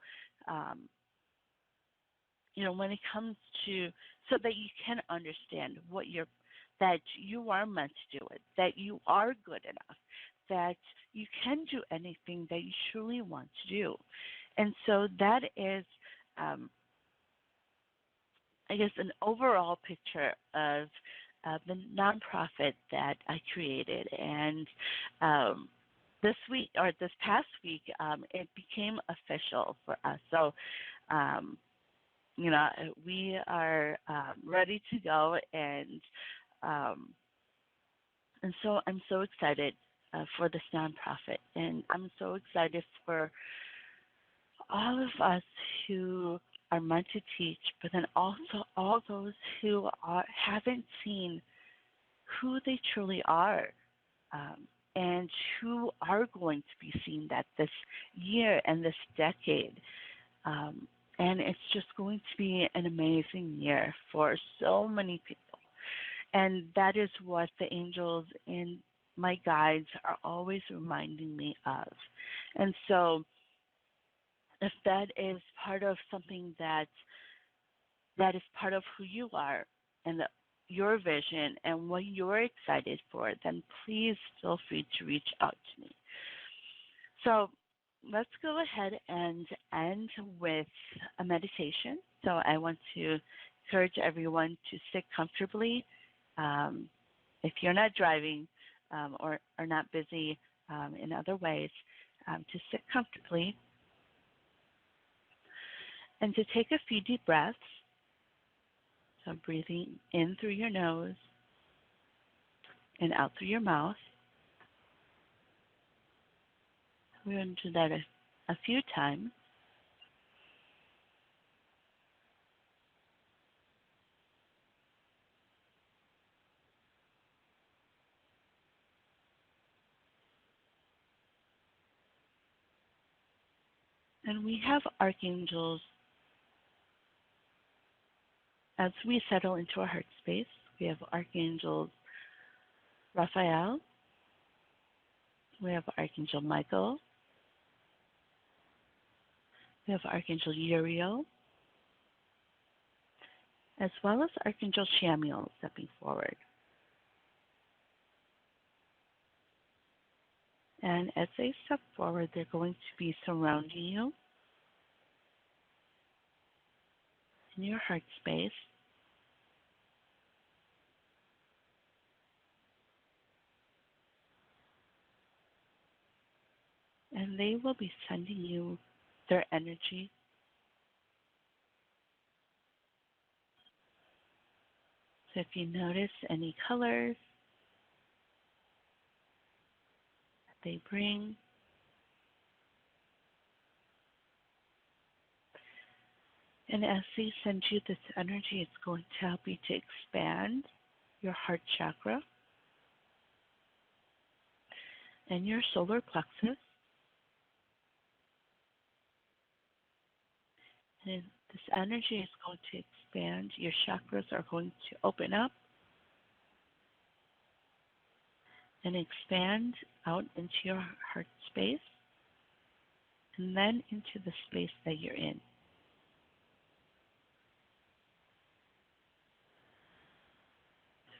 when it comes to, so that you can understand that you are meant to do it, that you are good enough, that you can do anything that you truly want to do. And so that is, I guess, an overall picture of the nonprofit that I created. And this past week, it became official for us. So, we are ready to go, and so I'm so excited for this nonprofit, and I'm so excited for all of us who are meant to teach, but then also all those who haven't seen who they truly are, and who are going to be seeing that this year and this decade. And it's just going to be an amazing year for so many people. And that is what the angels in my guides are always reminding me of. And so if that is part of something that is part of who you are and your vision and what you're excited for, then please feel free to reach out to me. So let's go ahead and end with a meditation. So I want to encourage everyone to sit comfortably. If you're not driving or are not busy in other ways, to sit comfortably and to take a few deep breaths. So breathing in through your nose and out through your mouth. We're going to do that a few times. And we have archangels as we settle into our heart space. We have archangels Raphael, we have Archangel Michael, we have Archangel Uriel, as well as Archangel Shamiel stepping forward. And as they step forward, they're going to be surrounding you in your heart space. And they will be sending you their energy. So if you notice any colors that they bring, and as they send you this energy, it's going to help you to expand your heart chakra and your solar plexus. And this energy is going to expand. Your chakras are going to open up and expand out into your heart space and then into the space that you're in.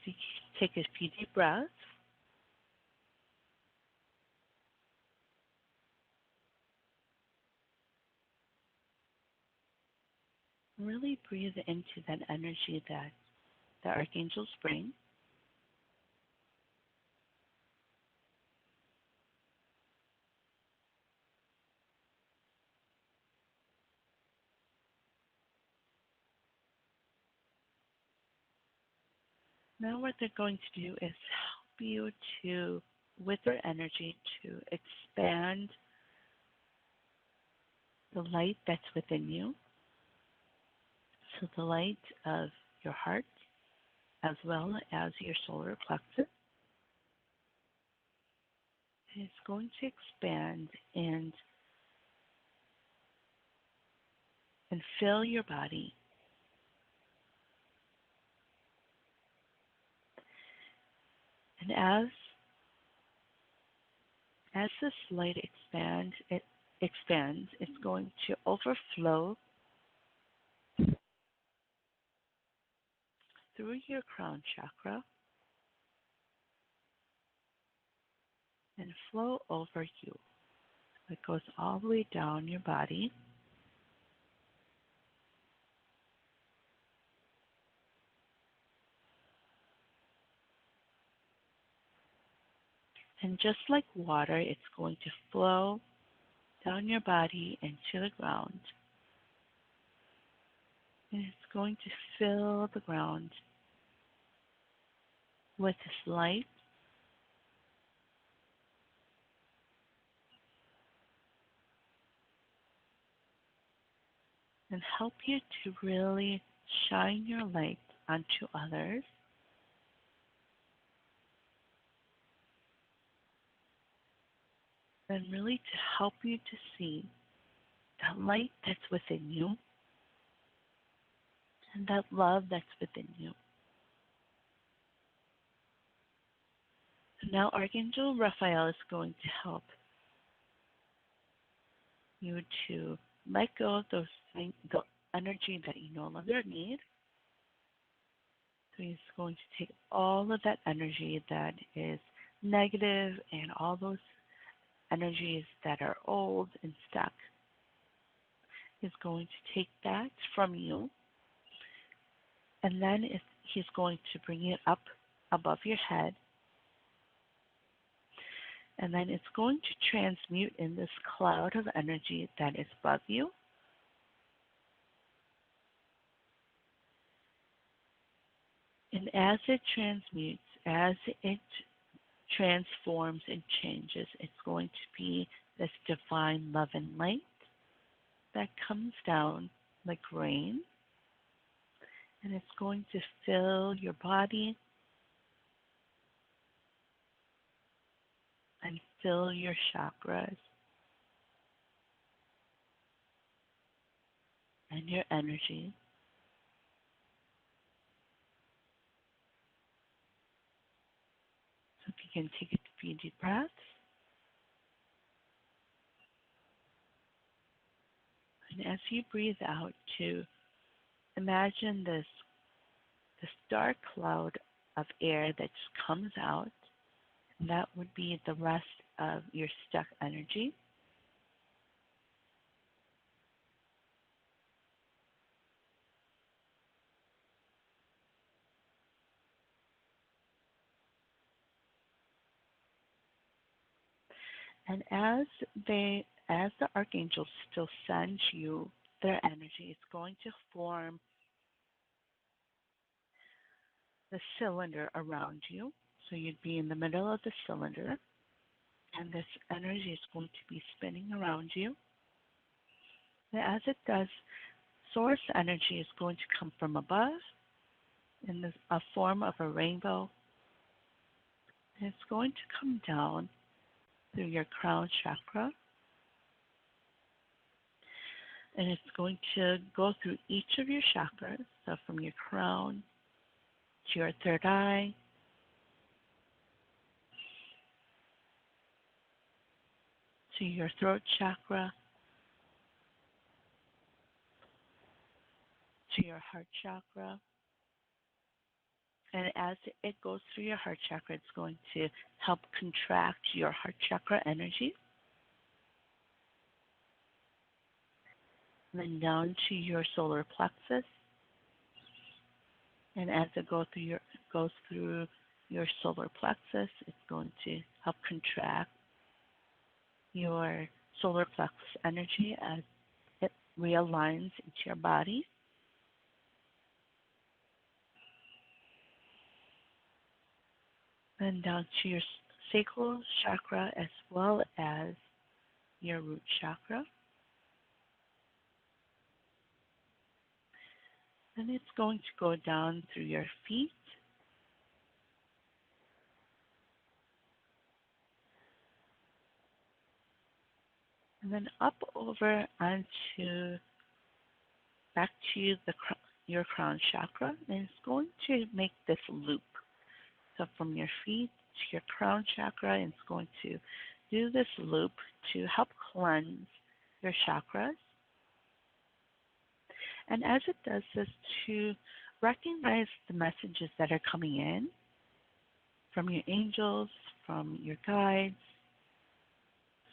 So you take a few deep breaths. Really breathe into that energy that the archangels bring. Now what they're going to do is help you to, with their energy, to expand the light that's within you. So the light of your heart as well as your solar plexus is going to expand and fill your body. And as this light expands, it's going to overflow through your crown chakra and flow over you. It goes all the way down your body. And just like water, it's going to flow down your body and to the ground. And it's going to fill the ground with this light. And help you to really shine your light onto others. And really to help you to see that light that's within you and that love that's within you. And Now, Archangel Raphael is going to help you to let go of those things, the energy that you no longer need. So he's going to take all of that energy that is negative and all those energies that are old and stuck. He's going to take that from you, and then he's going to bring it up above your head, and then it's going to transmute in this cloud of energy that is above you. And as it transmutes, as it transforms and changes, it's going to be this divine love and light that comes down like rain, and it's going to fill your body and fill your chakras and your energy. So if you can take a few deep breaths. And as you breathe out, to imagine this dark cloud of air that just comes out, and that would be the rest of your stuck energy. And as the archangels still send you their energy, it's going to form the cylinder around you. So you'd be in the middle of the cylinder, and this energy is going to be spinning around you. And as it does, source energy is going to come from above in a form of a rainbow. And it's going to come down through your crown chakra. And it's going to go through each of your chakras, so from your crown to your third eye, to your throat chakra, to your heart chakra. And as it goes through your heart chakra, it's going to help contract your heart chakra energy. And then down to your solar plexus. And as it goes through your solar plexus, it's going to help contract your solar plexus energy as it realigns into your body. Then down to your sacral chakra as well as your root chakra. And it's going to go down through your feet. And then up over onto back to your crown chakra. And it's going to make this loop. So from your feet to your crown chakra, and it's going to do this loop to help cleanse your chakras. And as it does this, to recognize the messages that are coming in from your angels, from your guides,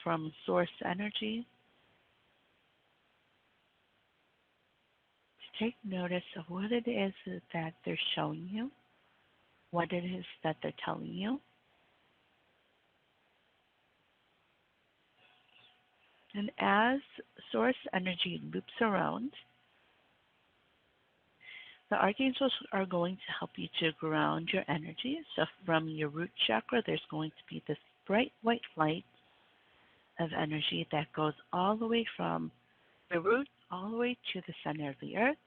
from source energy, to take notice of what it is that they're showing you, what it is that they're telling you. And as source energy loops around, the archangels are going to help you to ground your energy. So from your root chakra, there's going to be this bright white light of energy that goes all the way from the root all the way to the center of the earth.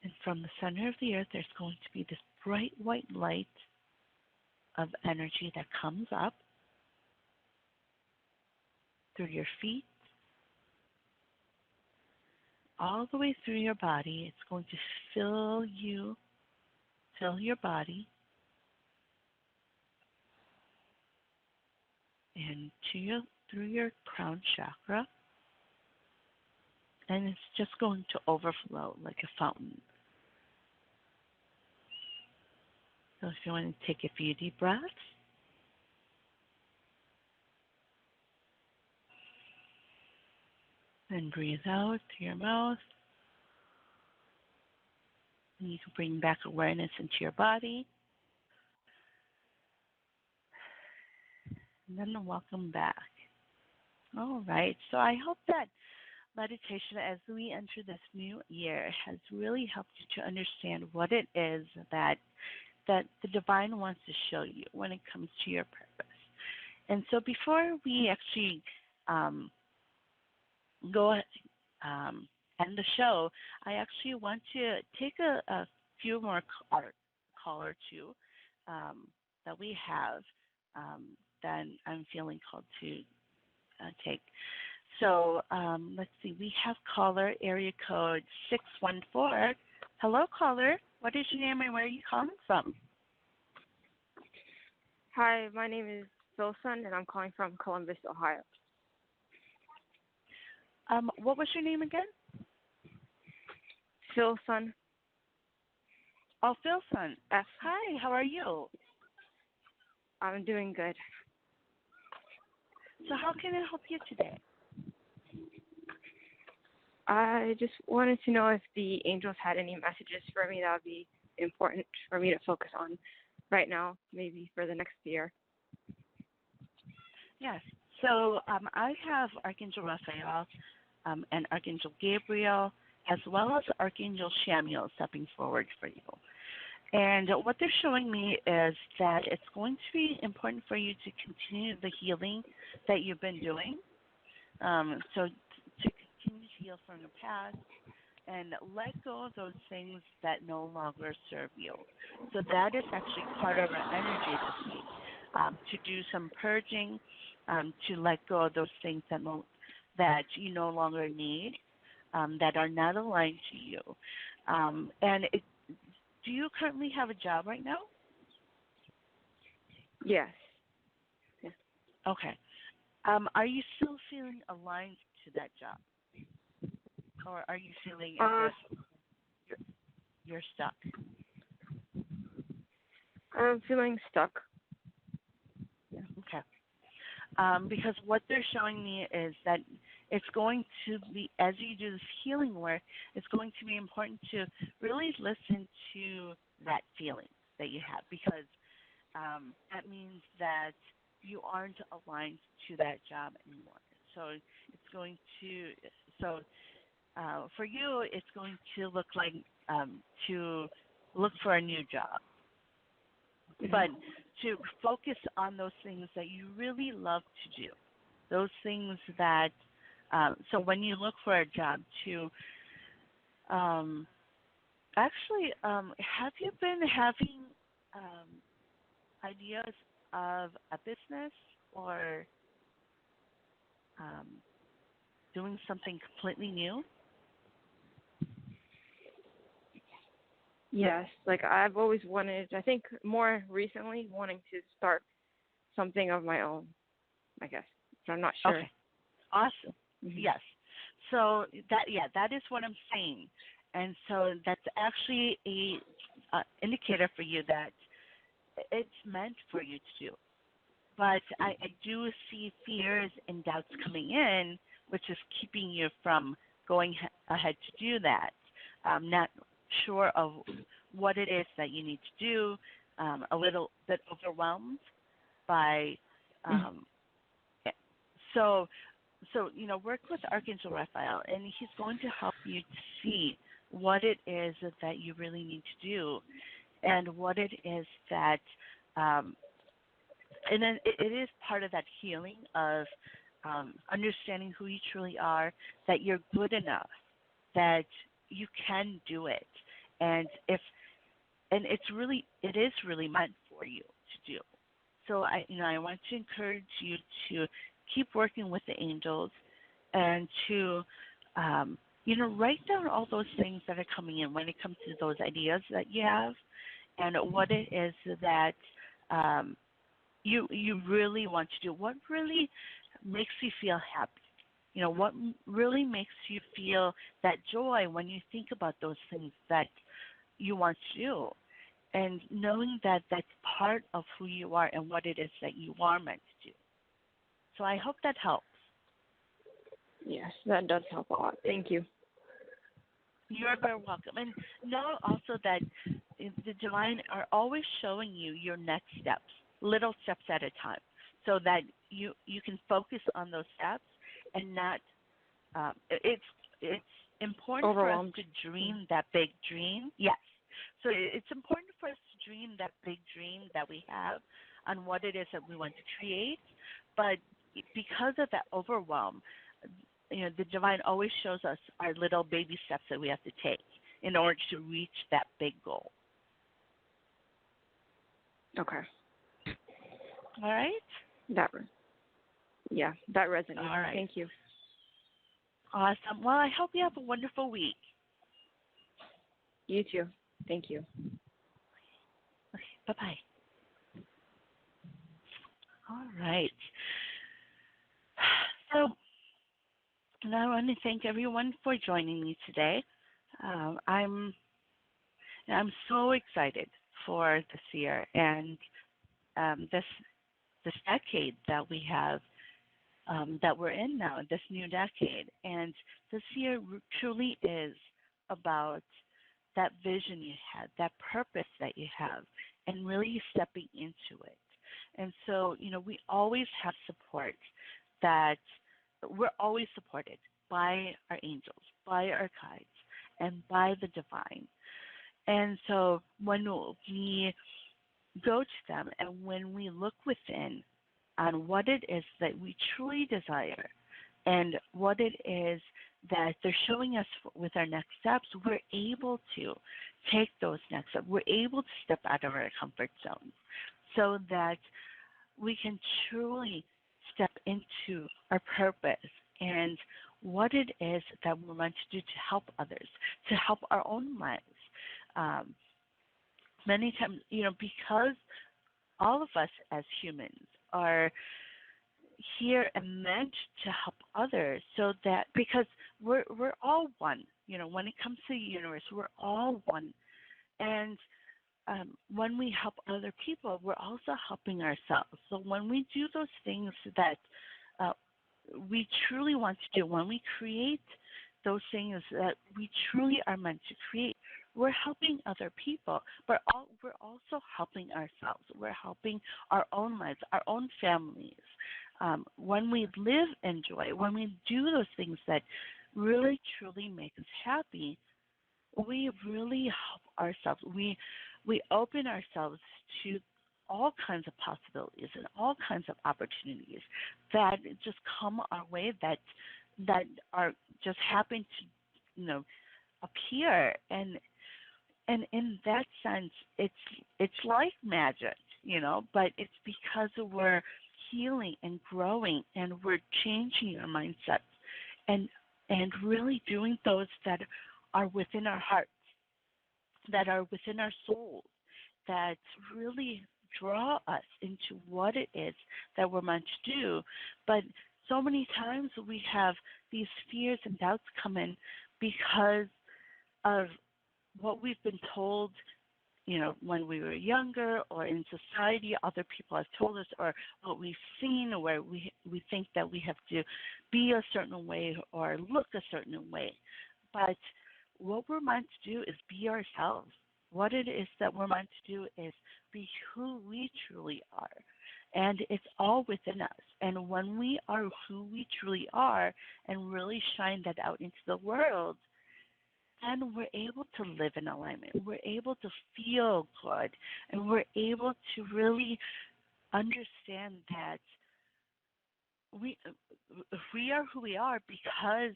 And from the center of the earth, there's going to be this bright white light of energy that comes up through your feet, all the way through your body. It's going to fill you fill your body and through your crown chakra, and it's just going to overflow like a fountain. So if you want to take a few deep breaths, then breathe out through your mouth. And you can bring back awareness into your body. And then welcome back. All right. So I hope that meditation as we enter this new year has really helped you to understand what it is that the divine wants to show you when it comes to your purpose. And so before we actually go end the show, I actually want to take a few more call or two that we have that I'm feeling called to take. So let's see, we have caller area code 614. Hello, caller. What is your name and where are you calling from? Hi, my name is Wilson, and I'm calling from Columbus, Ohio. What was your name again? Philson. Oh, Philson. Hi, how are you? I'm doing good. So how can I help you today? I just wanted to know if the angels had any messages for me that would be important for me to focus on right now, maybe for the next year. Yes. So I have Archangel Raphael and Archangel Gabriel, as well as Archangel Shamiel stepping forward for you. And what they're showing me is that it's going to be important for you to continue the healing that you've been doing. So to continue to heal from your past and let go of those things that no longer serve you. So that is actually part of our energy this week, to do some purging, to let go of those things that you no longer need, that are not aligned to you. Do you currently have a job right now? Yes. Yeah. Okay. Are you still feeling aligned to that job? Or are you feeling as if you're stuck? I'm feeling stuck. Okay. Because what they're showing me is that it's going to be, as you do this healing work, it's going to be important to really listen to that feeling that you have, because that means that you aren't aligned to that job anymore. So it's going to, for you, it's going to look like to look for a new job. But to focus on those things that you really love to do, those things that, so when you look for a job, to actually, have you been having ideas of a business or doing something completely new? Yes, like I've always wanted, I think more recently, wanting to start something of my own, I guess. But I'm not sure. Okay. Awesome. Mm-hmm. Yes. So that is what I'm saying. And so that's actually a indicator for you that it's meant for you to do. But I do see fears and doubts coming in, which is keeping you from going ahead to do that. Not sure of what it is that you need to do, a little bit overwhelmed by, so work with Archangel Raphael, and he's going to help you to see what it is that you really need to do, and what it is that, and then it is part of that healing of understanding who you truly are, that you're good enough, that you can do it, and it is really meant for you to do. So I want to encourage you to keep working with the angels, and to write down all those things that are coming in when it comes to those ideas that you have, and what it is that you really want to do. What really makes you feel happy? What really makes you feel that joy when you think about those things that you want to do, and knowing that that's part of who you are and what it is that you are meant to do. So I hope that helps. Yes, that does help a lot. Thank you. You're very welcome. And know also that the divine are always showing you your next steps, little steps at a time, so that you can focus on those steps and not. It's important for us to dream that big dream. Yes. So it's important for us to dream that big dream that we have on what it is that we want to create, but because of that overwhelm, the divine always shows us our little baby steps that we have to take in order to reach that big goal. Okay. All right? That resonates. All right. Thank you. Awesome. Well, I hope you have a wonderful week. You too. Thank you. Okay, bye-bye. All right. So I want to thank everyone for joining me today. I'm so excited for this year and this decade that we have, that we're in now, this new decade. And this year truly is about that vision you had, that purpose that you have, and really stepping into it. And so, we always have support, that we're always supported by our angels, by our guides, and by the divine. And so when we go to them and when we look within on what it is that we truly desire and what it is that they're showing us with our next steps, we're able to take those next steps. We're able to step out of our comfort zone so that we can truly step into our purpose and what it is that we're meant to do to help others, to help our own lives. Many times, because all of us as humans are here and meant to help others, so that because we're all one. When it comes to the universe, we're all one, and when we help other people, we're also helping ourselves. So when we do those things that we truly want to do, when we create those things that we truly are meant to create, we're helping other people, but we're also helping ourselves. We're helping our own lives, our own families. When we live in joy, when we do those things that really, truly make us happy, we really help ourselves. We open ourselves to all kinds of possibilities and all kinds of opportunities that just come our way, that are just happen to appear, and in that sense it's like magic, but it's because we're healing and growing and we're changing our mindsets and really doing those that are within our hearts, that are within our souls, that really draw us into what it is that we're meant to do. But so many times we have these fears and doubts come in because of what we've been told, when we were younger, or in society, other people have told us, or what we've seen, where we think that we have to be a certain way or look a certain way. But what we're meant to do is be ourselves. What it is that we're meant to do is be who we truly are. And it's all within us. And when we are who we truly are and really shine that out into the world, then we're able to live in alignment. We're able to feel good. And we're able to really understand that we are who we are because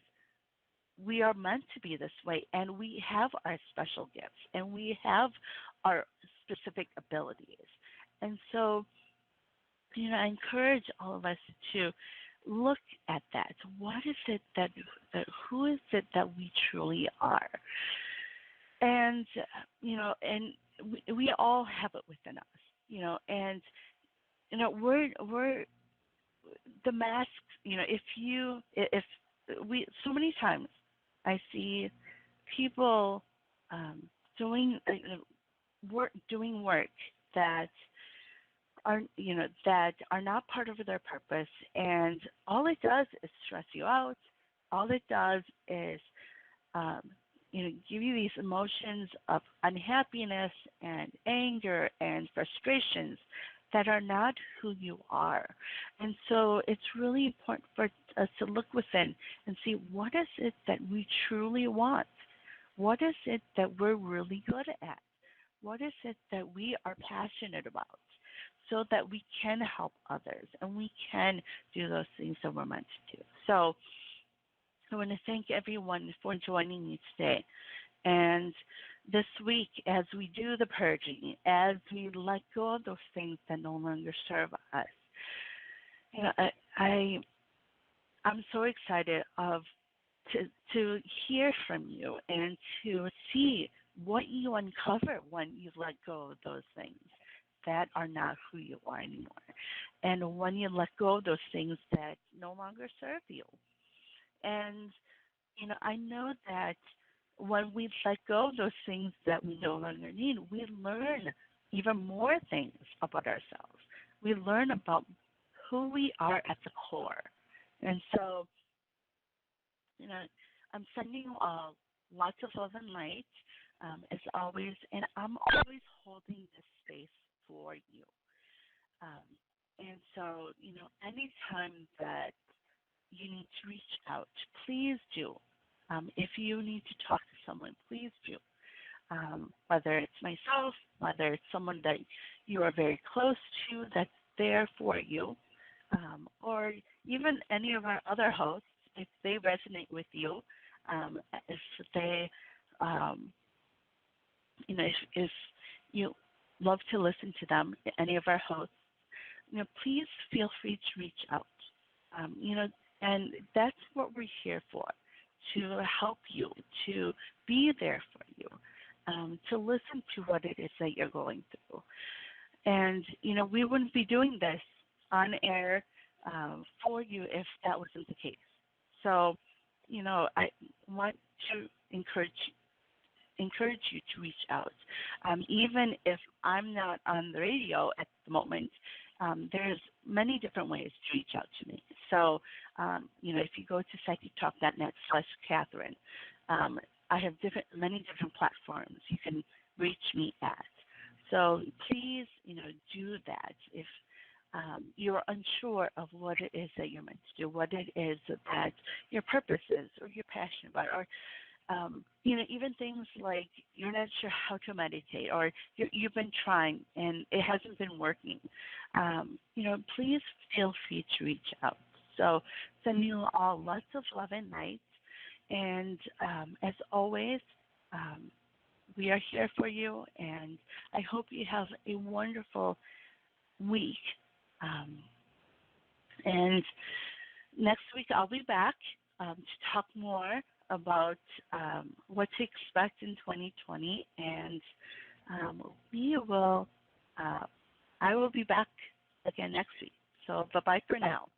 we are meant to be this way, and we have our special gifts, and we have our specific abilities. And so, I encourage all of us to look at that. What is it that who is it that we truly are? And, and we all have it within us, and we're the masks. If we so many times I see people doing doing work that are not part of their purpose, and all it does is stress you out. All it does is um, give you these emotions of unhappiness and anger and frustrations that are not who you are. And so it's really important for us to look within and see, what is it that we truly want? What is it that we're really good at? What is it that we are passionate about, so that we can help others and we can do those things that we're meant to do? So I want to thank everyone for joining me today. And this week, as we do the purging, as we let go of those things that no longer serve us, I'm so excited to hear from you and to see what you uncover when you let go of those things that are not who you are anymore, and when you let go of those things that no longer serve you. And I know that when we let go of those things that we no longer need, we learn even more things about ourselves. We learn about who we are at the core. And so, I'm sending you all lots of love and light, as always, and I'm always holding this space for you. And so, anytime that you need to reach out, please do. If you need to talk to someone, please do. Whether it's myself, whether it's someone that you are very close to that's there for you, or even any of our other hosts, if they resonate with you, if they, if you love to listen to them, any of our hosts, please feel free to reach out. And that's what we're here for, to help you, to be there for you, to listen to what it is that you're going through. And, we wouldn't be doing this on air for you if that wasn't the case. So, I want to encourage you to reach out. Even if I'm not on the radio at the moment, there's many different ways to reach out to me. So, if you go to psychictalk.net/Catharine, I have many different platforms you can reach me at. So please, do that if you're unsure of what it is that you're meant to do, what it is that your purpose is, or you're passionate about, or even things like you're not sure how to meditate, or you've been trying and it hasn't been working. Please feel free to reach out. So sending you all lots of love and light. And as always, we are here for you, and I hope you have a wonderful week. And next week I'll be back to talk more about what to expect in 2020, and I will be back again next week. So bye-bye for now.